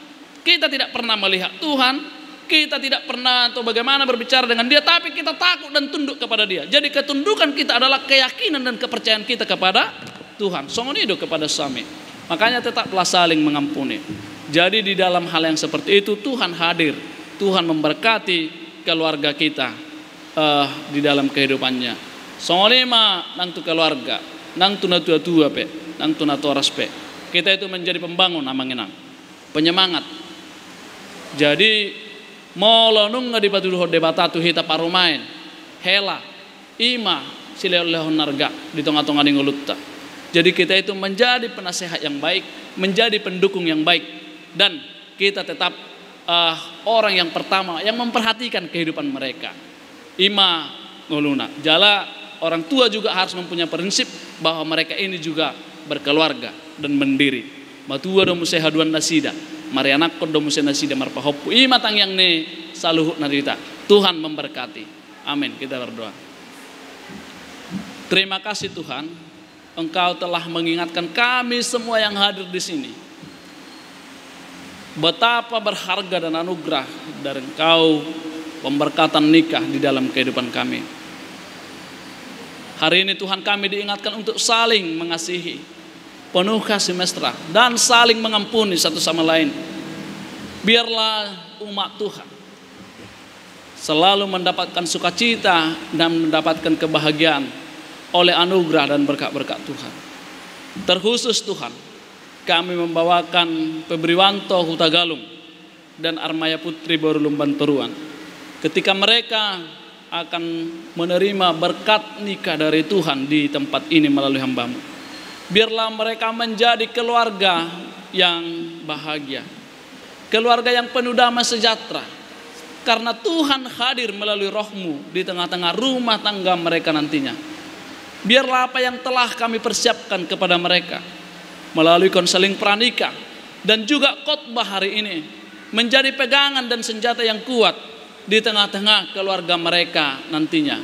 Kita tidak pernah melihat Tuhan, kita tidak pernah atau bagaimana berbicara dengan dia, tapi kita takut dan tunduk kepada dia. Jadi ketundukan kita adalah keyakinan dan kepercayaan kita kepada Tuhan. Songonido kepada suami. Makanya tetaplah saling mengampuni. Jadi di dalam hal yang seperti itu Tuhan hadir. Tuhan memberkati keluarga kita di dalam kehidupannya. Songonima nang tu keluarga, nang tu natua-tua pe, nang tu natoras pe. Kita itu menjadi pembangun amanginang, penyemangat. Jadi molonung ngadi patuduh debatatu hita parumain hela ima silehon narga di tengah-tengah ngulutta. Jadi kita itu menjadi penasehat yang baik, menjadi pendukung yang baik, dan kita tetap orang yang pertama yang memperhatikan kehidupan mereka. Ima nguluna jala orang tua juga harus mempunyai prinsip bahwa mereka ini juga berkeluarga dan mendiri. Matua do museha duan nasida Marianak kodo museha nasida marpahoppu ima tang yang ne saluhut narita. Tuhan memberkati. Amin. Kita berdoa. Terima kasih Tuhan, Engkau telah mengingatkan kami semua yang hadir di sini. Betapa berharga dan anugerah dari Engkau pemberkatan nikah di dalam kehidupan kami. Hari ini Tuhan kami diingatkan untuk saling mengasihi, penuh kasih mesra, dan saling mengampuni satu sama lain. Biarlah umat Tuhan selalu mendapatkan sukacita dan mendapatkan kebahagiaan oleh anugerah dan berkat-berkat Tuhan. Terkhusus Tuhan, kami membawakan Pebriwanto Hutagalung dan Armaya Putri Borulum Bantoruan. Ketika mereka akan menerima berkat nikah dari Tuhan di tempat ini melalui hamba-Mu, biarlah mereka menjadi keluarga yang bahagia, keluarga yang penuh damai sejahtera, karena Tuhan hadir melalui Roh-Mu di tengah-tengah rumah tangga mereka nantinya. Biarlah apa yang telah kami persiapkan kepada mereka melalui konseling pranikah dan juga khotbah hari ini menjadi pegangan dan senjata yang kuat di tengah-tengah keluarga mereka nantinya.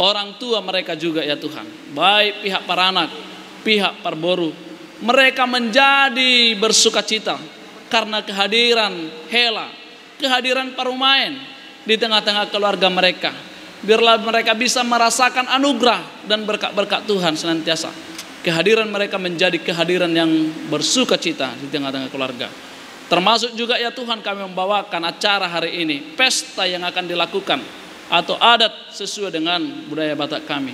Orang tua mereka juga ya Tuhan, baik pihak paranak, pihak parboru, mereka menjadi bersukacita karena kehadiran Hela, kehadiran Parumain di tengah-tengah keluarga mereka. Biarlah mereka bisa merasakan anugerah dan berkat-berkat Tuhan senantiasa. Kehadiran mereka menjadi kehadiran yang bersukacita di tengah-tengah keluarga. Termasuk juga ya Tuhan kami membawakan acara hari ini, pesta yang akan dilakukan atau adat sesuai dengan budaya Batak kami.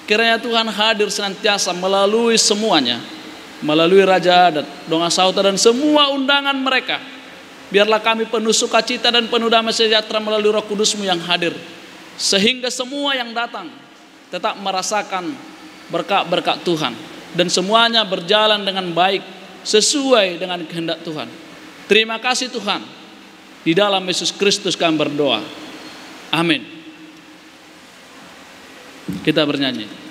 Kiranya Tuhan hadir senantiasa melalui semuanya, melalui Raja Adat, Donga Sauta dan semua undangan mereka. Biarlah kami penuh sukacita dan penuh damai sejahtera melalui Roh Kudus-Mu yang hadir. Sehingga semua yang datang tetap merasakan berkat-berkat Tuhan. Dan semuanya berjalan dengan baik sesuai dengan kehendak Tuhan. Terima kasih Tuhan. Di dalam Yesus Kristus kami berdoa. Amin. Kita bernyanyi.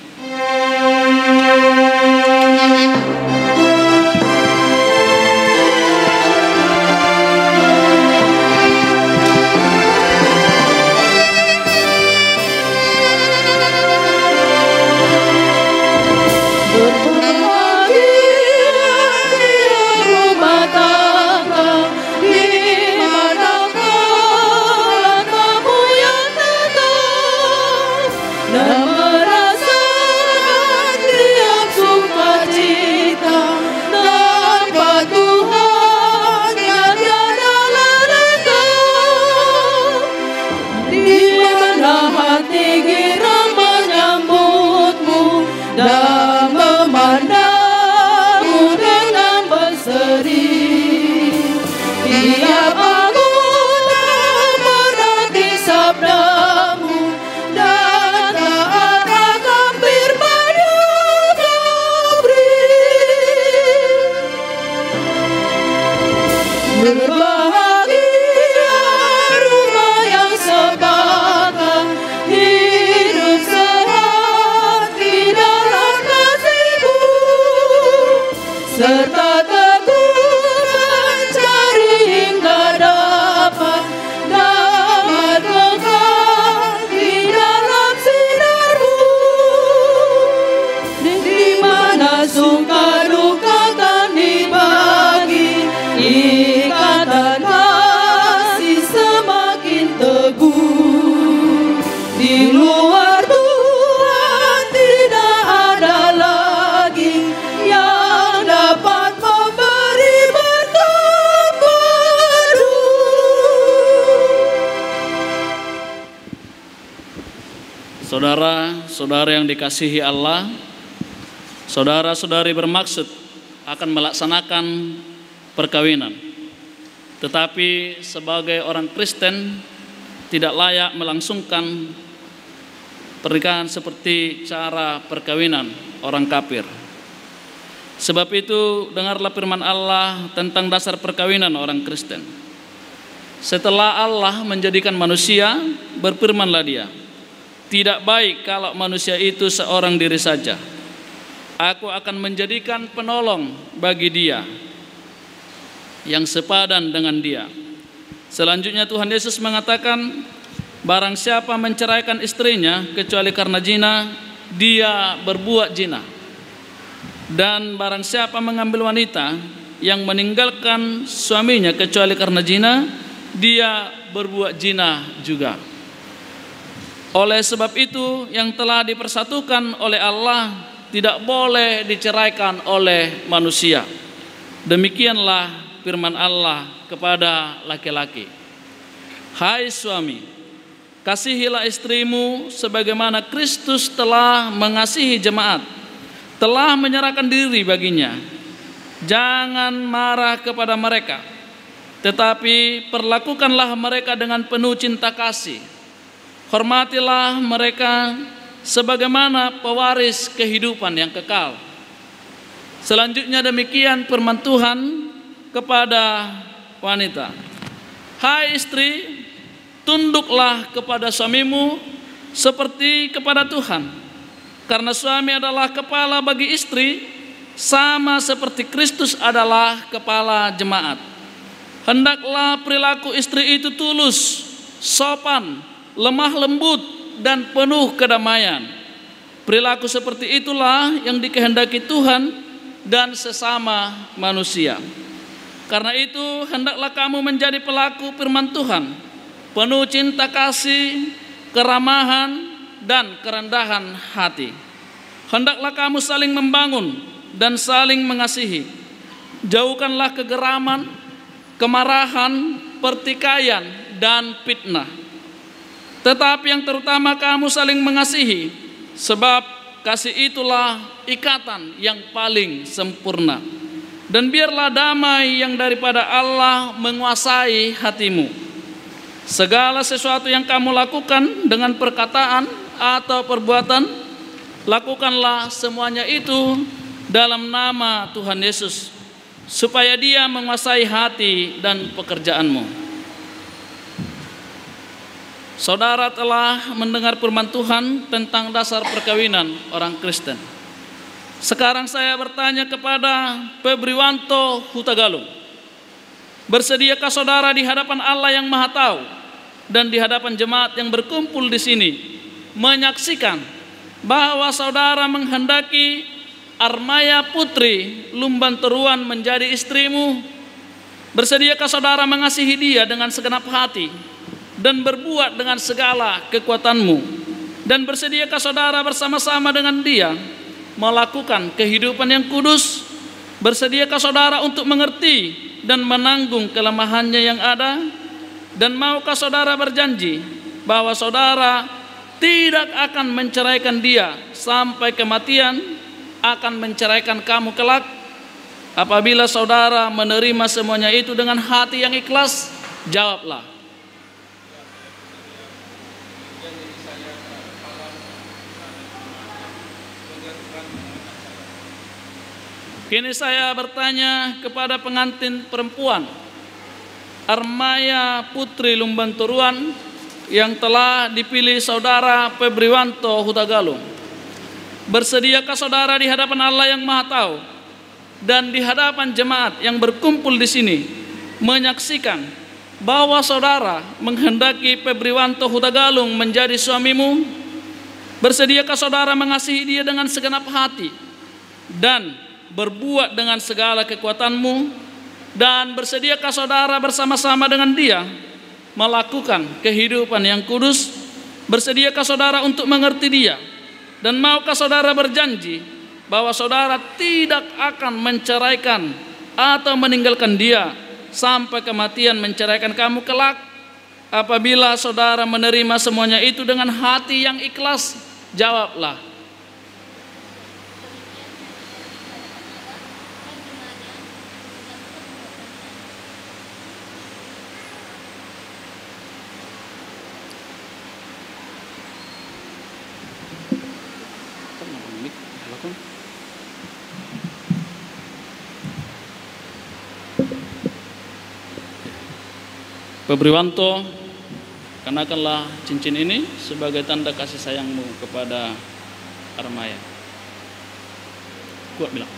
Dan merasakan suka duka kan dibagi, ikatan kasih semakin teguh. Di luar Tuhan tidak ada lagi yang dapat memberi berkat baru. Saudara-saudara yang dikasihi Allah, saudara-saudari bermaksud akan melaksanakan perkawinan, tetapi sebagai orang Kristen tidak layak melangsungkan pernikahan seperti cara perkawinan orang kafir. Sebab itu dengarlah firman Allah tentang dasar perkawinan orang Kristen. Setelah Allah menjadikan manusia, berfirmanlah Dia, tidak baik kalau manusia itu seorang diri saja. Aku akan menjadikan penolong bagi dia yang sepadan dengan dia. Selanjutnya Tuhan Yesus mengatakan, barang siapa menceraikan istrinya kecuali karena zina, dia berbuat zina. Dan barang siapa mengambil wanita yang meninggalkan suaminya kecuali karena zina, dia berbuat zina juga. Oleh sebab itu, yang telah dipersatukan oleh Allah tidak boleh diceraikan oleh manusia. Demikianlah firman Allah kepada laki-laki. Hai suami, kasihilah istrimu sebagaimana Kristus telah mengasihi jemaat, telah menyerahkan diri baginya. Jangan marah kepada mereka, tetapi perlakukanlah mereka dengan penuh cinta kasih. Hormatilah mereka sebagaimana pewaris kehidupan yang kekal. Selanjutnya demikian firman Tuhan kepada wanita. Hai istri, tunduklah kepada suamimu seperti kepada Tuhan. Karena suami adalah kepala bagi istri, sama seperti Kristus adalah kepala jemaat. Hendaklah perilaku istri itu tulus, sopan, lemah lembut, dan penuh kedamaian. Perilaku seperti itulah yang dikehendaki Tuhan dan sesama manusia. Karena itu hendaklah kamu menjadi pelaku firman Tuhan, penuh cinta kasih, keramahan, dan kerendahan hati. Hendaklah kamu saling membangun dan saling mengasihi. Jauhkanlah kegeraman, kemarahan, pertikaian, dan fitnah. Tetapi yang terutama kamu saling mengasihi, sebab kasih itulah ikatan yang paling sempurna. Dan biarlah damai yang daripada Allah menguasai hatimu. Segala sesuatu yang kamu lakukan dengan perkataan atau perbuatan, lakukanlah semuanya itu dalam nama Tuhan Yesus, supaya Dia menguasai hati dan pekerjaanmu. Saudara telah mendengar firman Tuhan tentang dasar perkawinan orang Kristen. Sekarang saya bertanya kepada Febriwanto Hutagalung, bersediakah saudara di hadapan Allah yang Maha Tahu dan di hadapan jemaat yang berkumpul di sini menyaksikan bahwa saudara menghendaki Armaya Putri Lumbanturuan menjadi istrimu? Bersediakah saudara mengasihi dia dengan segenap hati dan berbuat dengan segala kekuatanmu? Dan bersediakah saudara bersama-sama dengan dia melakukan kehidupan yang kudus? Bersediakah saudara untuk mengerti dan menanggung kelemahannya yang ada? Dan maukah saudara berjanji bahwa saudara tidak akan menceraikan dia sampai kematian, akan menceraikan kamu kelak? Apabila saudara menerima semuanya itu dengan hati yang ikhlas, jawablah. Kini saya bertanya kepada pengantin perempuan Armaya Putri Lumbanturuan yang telah dipilih saudara Febriwanto Hutagalung. Bersediakah saudara di hadapan Allah yang Maha Tahu dan di hadapan jemaat yang berkumpul di sini menyaksikan bahwa saudara menghendaki Febriwanto Hutagalung menjadi suamimu? Bersediakah saudara mengasihi dia dengan segenap hati dan berbuat dengan segala kekuatanmu, dan bersediakah saudara bersama-sama dengan dia melakukan kehidupan yang kudus? Bersediakah saudara untuk mengerti dia? Dan maukah saudara berjanji bahwa saudara tidak akan menceraikan atau meninggalkan dia sampai kematian menceraikan kamu kelak? Apabila saudara menerima semuanya itu dengan hati yang ikhlas, jawablah, Pak Briwanto, kenakanlah cincin ini sebagai tanda kasih sayangmu kepada Armaya. Kuat bilang.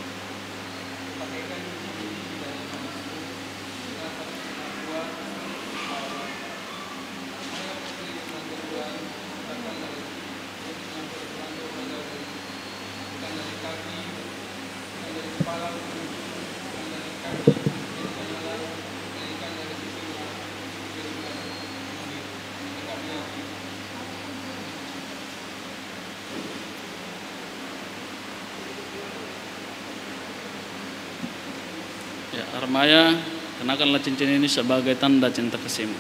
Ya, Armaya, kenakanlah cincin ini sebagai tanda cinta kasihmu.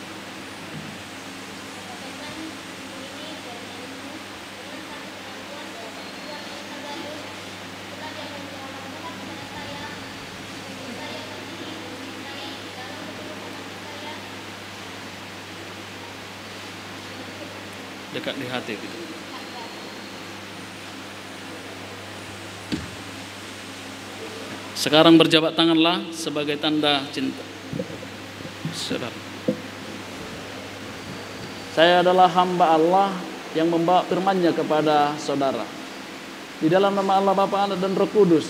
Dekat di hati gitu. Sekarang berjabat tanganlah sebagai tanda cinta. Saudara, saya adalah hamba Allah yang membawa firman-Nya kepada saudara. Di dalam nama Allah Bapa, Anak dan Roh Kudus,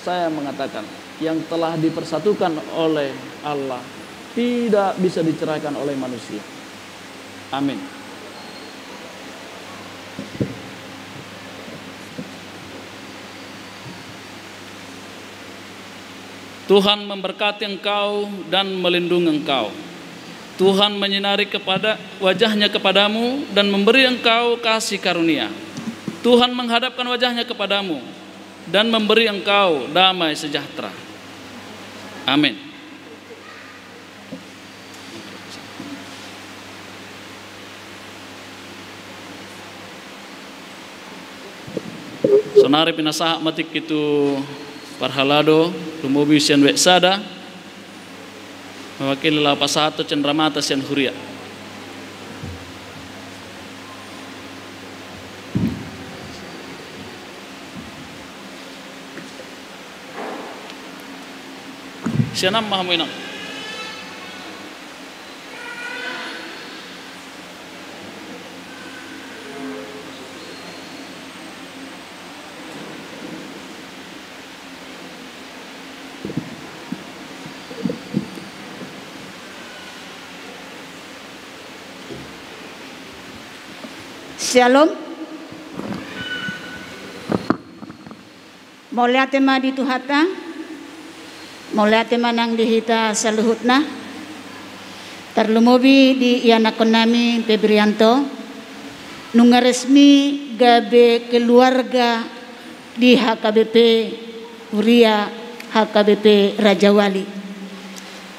saya mengatakan yang telah dipersatukan oleh Allah tidak bisa diceraikan oleh manusia. Amin. Tuhan memberkati engkau dan melindungi engkau. Tuhan menyinari kepada wajahnya kepadamu dan memberi engkau kasih karunia. Tuhan menghadapkan wajahnya kepadamu dan memberi engkau damai sejahtera. Amin. Sonari pinasaha matik itu Parhalado Lumobi Sian Weksada mewakili lapas 1 Cendramata Sian Huria. Sianam mahamuinam. Shalom. Molia tema di Tuhata, molia tema nang dihita saluhutna, terlumobi di ianakon nami Febrianto, nunga resmi gabe keluarga di HKBP Huria, HKBP Raja Wali.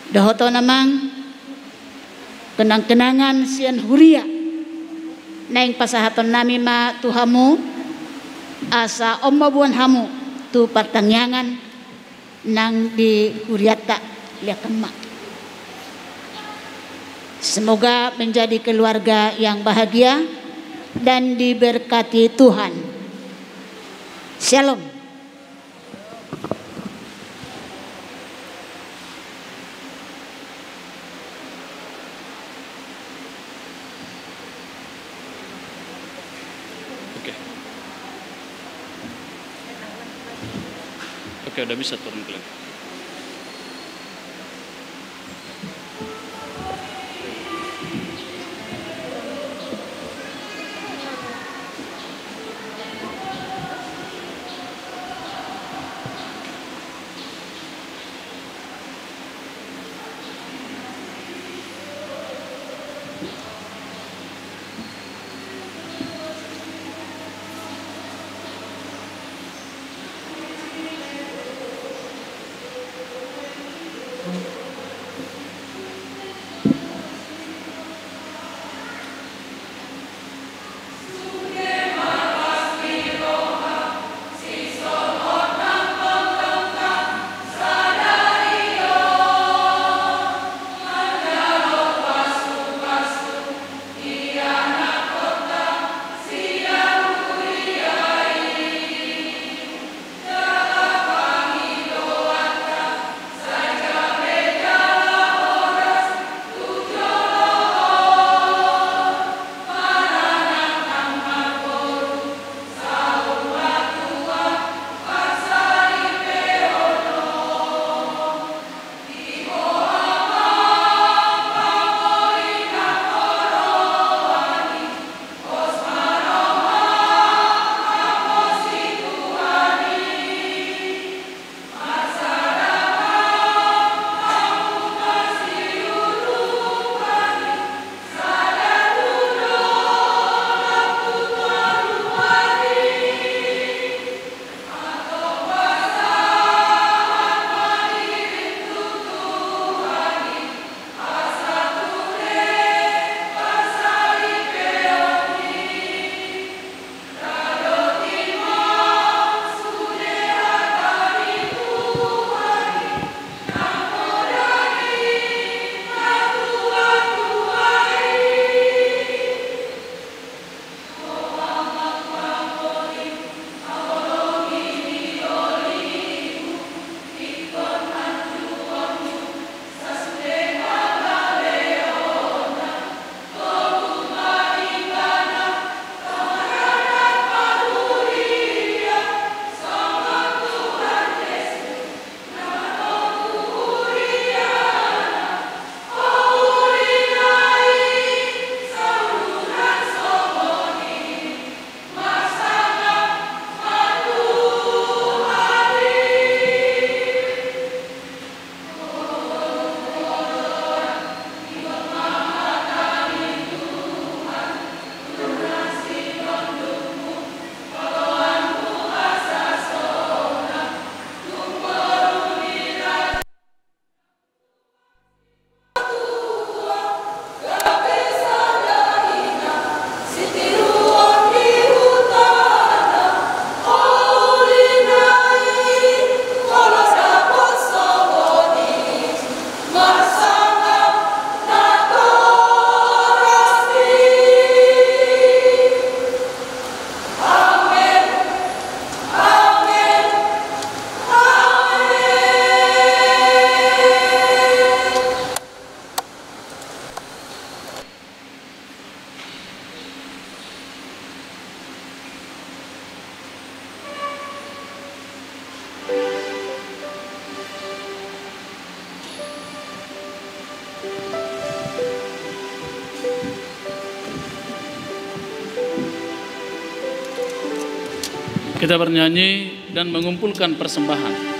Dohoto namang kenang-kenangan sian Huria. Naing pasahaton nami ma tuhamu asa ombabuan hamu tu pertangyangan nang di Huriata liakama. Semoga menjadi keluarga yang bahagia dan diberkati Tuhan. Shalom. Oke, udah bisa turun ke Kita bernyanyi dan mengumpulkan persembahan.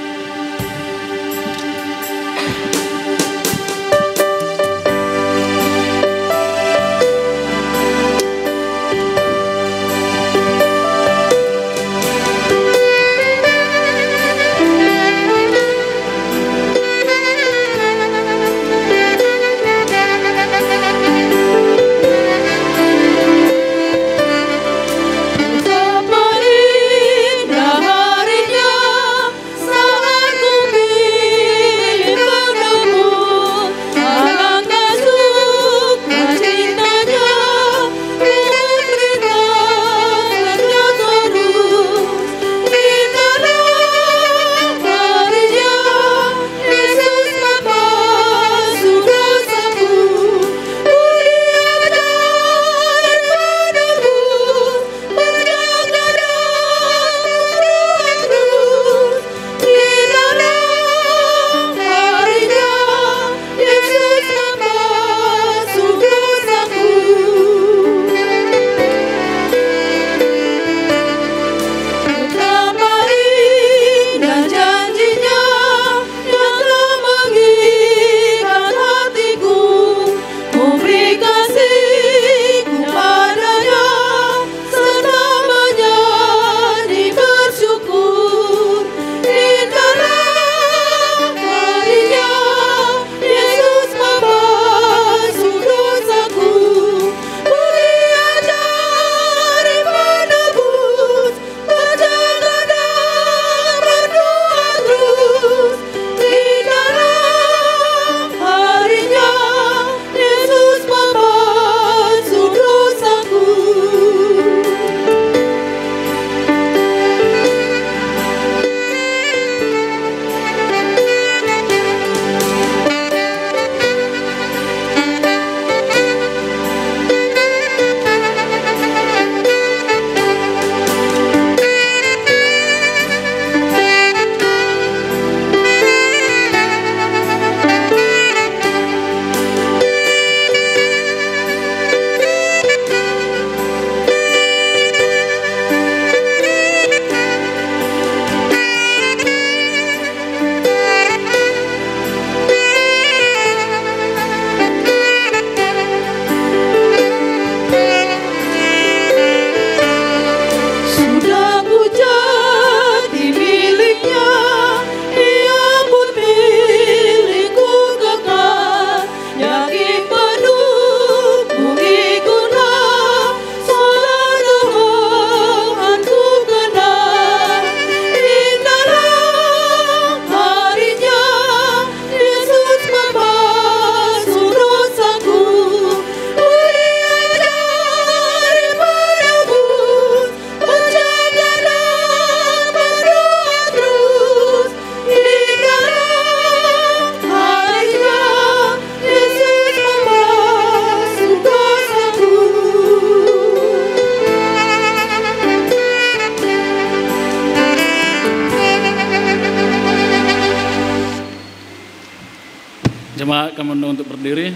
Jemaat kami undang untuk berdiri.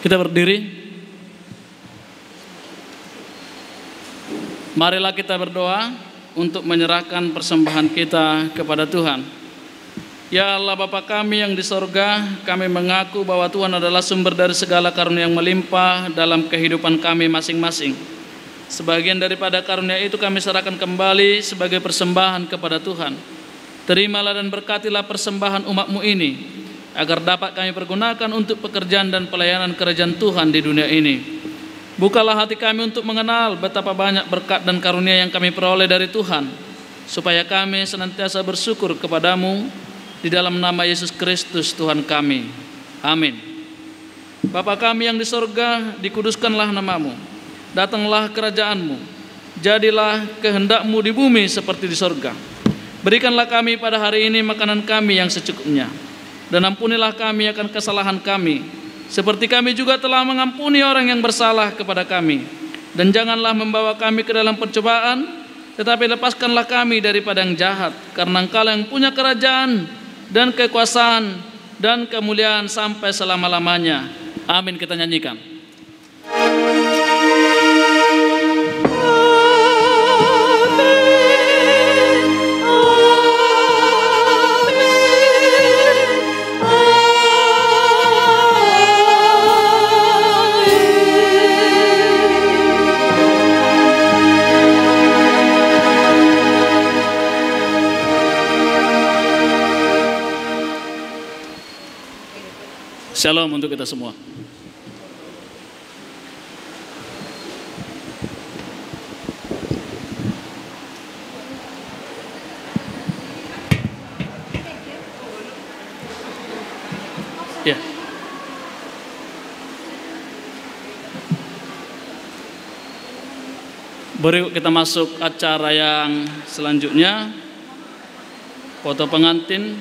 Kita berdiri. Marilah kita berdoa untuk menyerahkan persembahan kita kepada Tuhan. Ya Allah Bapa kami yang di sorga, kami mengaku bahwa Tuhan adalah sumber dari segala karunia yang melimpah dalam kehidupan kami masing-masing. Sebagian daripada karunia itu kami serahkan kembali sebagai persembahan kepada Tuhan. Terimalah dan berkatilah persembahan umat-Mu ini, agar dapat kami pergunakan untuk pekerjaan dan pelayanan kerajaan Tuhan di dunia ini. Bukalah hati kami untuk mengenal betapa banyak berkat dan karunia yang kami peroleh dari Tuhan, supaya kami senantiasa bersyukur kepadamu di dalam nama Yesus Kristus Tuhan kami. Amin. Bapa kami yang di sorga, dikuduskanlah namamu. Datanglah kerajaanmu. Jadilah kehendak-Mu di bumi seperti di sorga. Berikanlah kami pada hari ini makanan kami yang secukupnya. Dan ampunilah kami akan kesalahan kami, seperti kami juga telah mengampuni orang yang bersalah kepada kami. Dan janganlah membawa kami ke dalam pencobaan, tetapi lepaskanlah kami daripada yang jahat, karena Engkau yang punya kerajaan dan kekuasaan dan kemuliaan sampai selama-lamanya. Amin. Kita nyanyikan. Amin. Shalom untuk kita semua. Ya. Baru kita masuk acara yang selanjutnya. Foto pengantin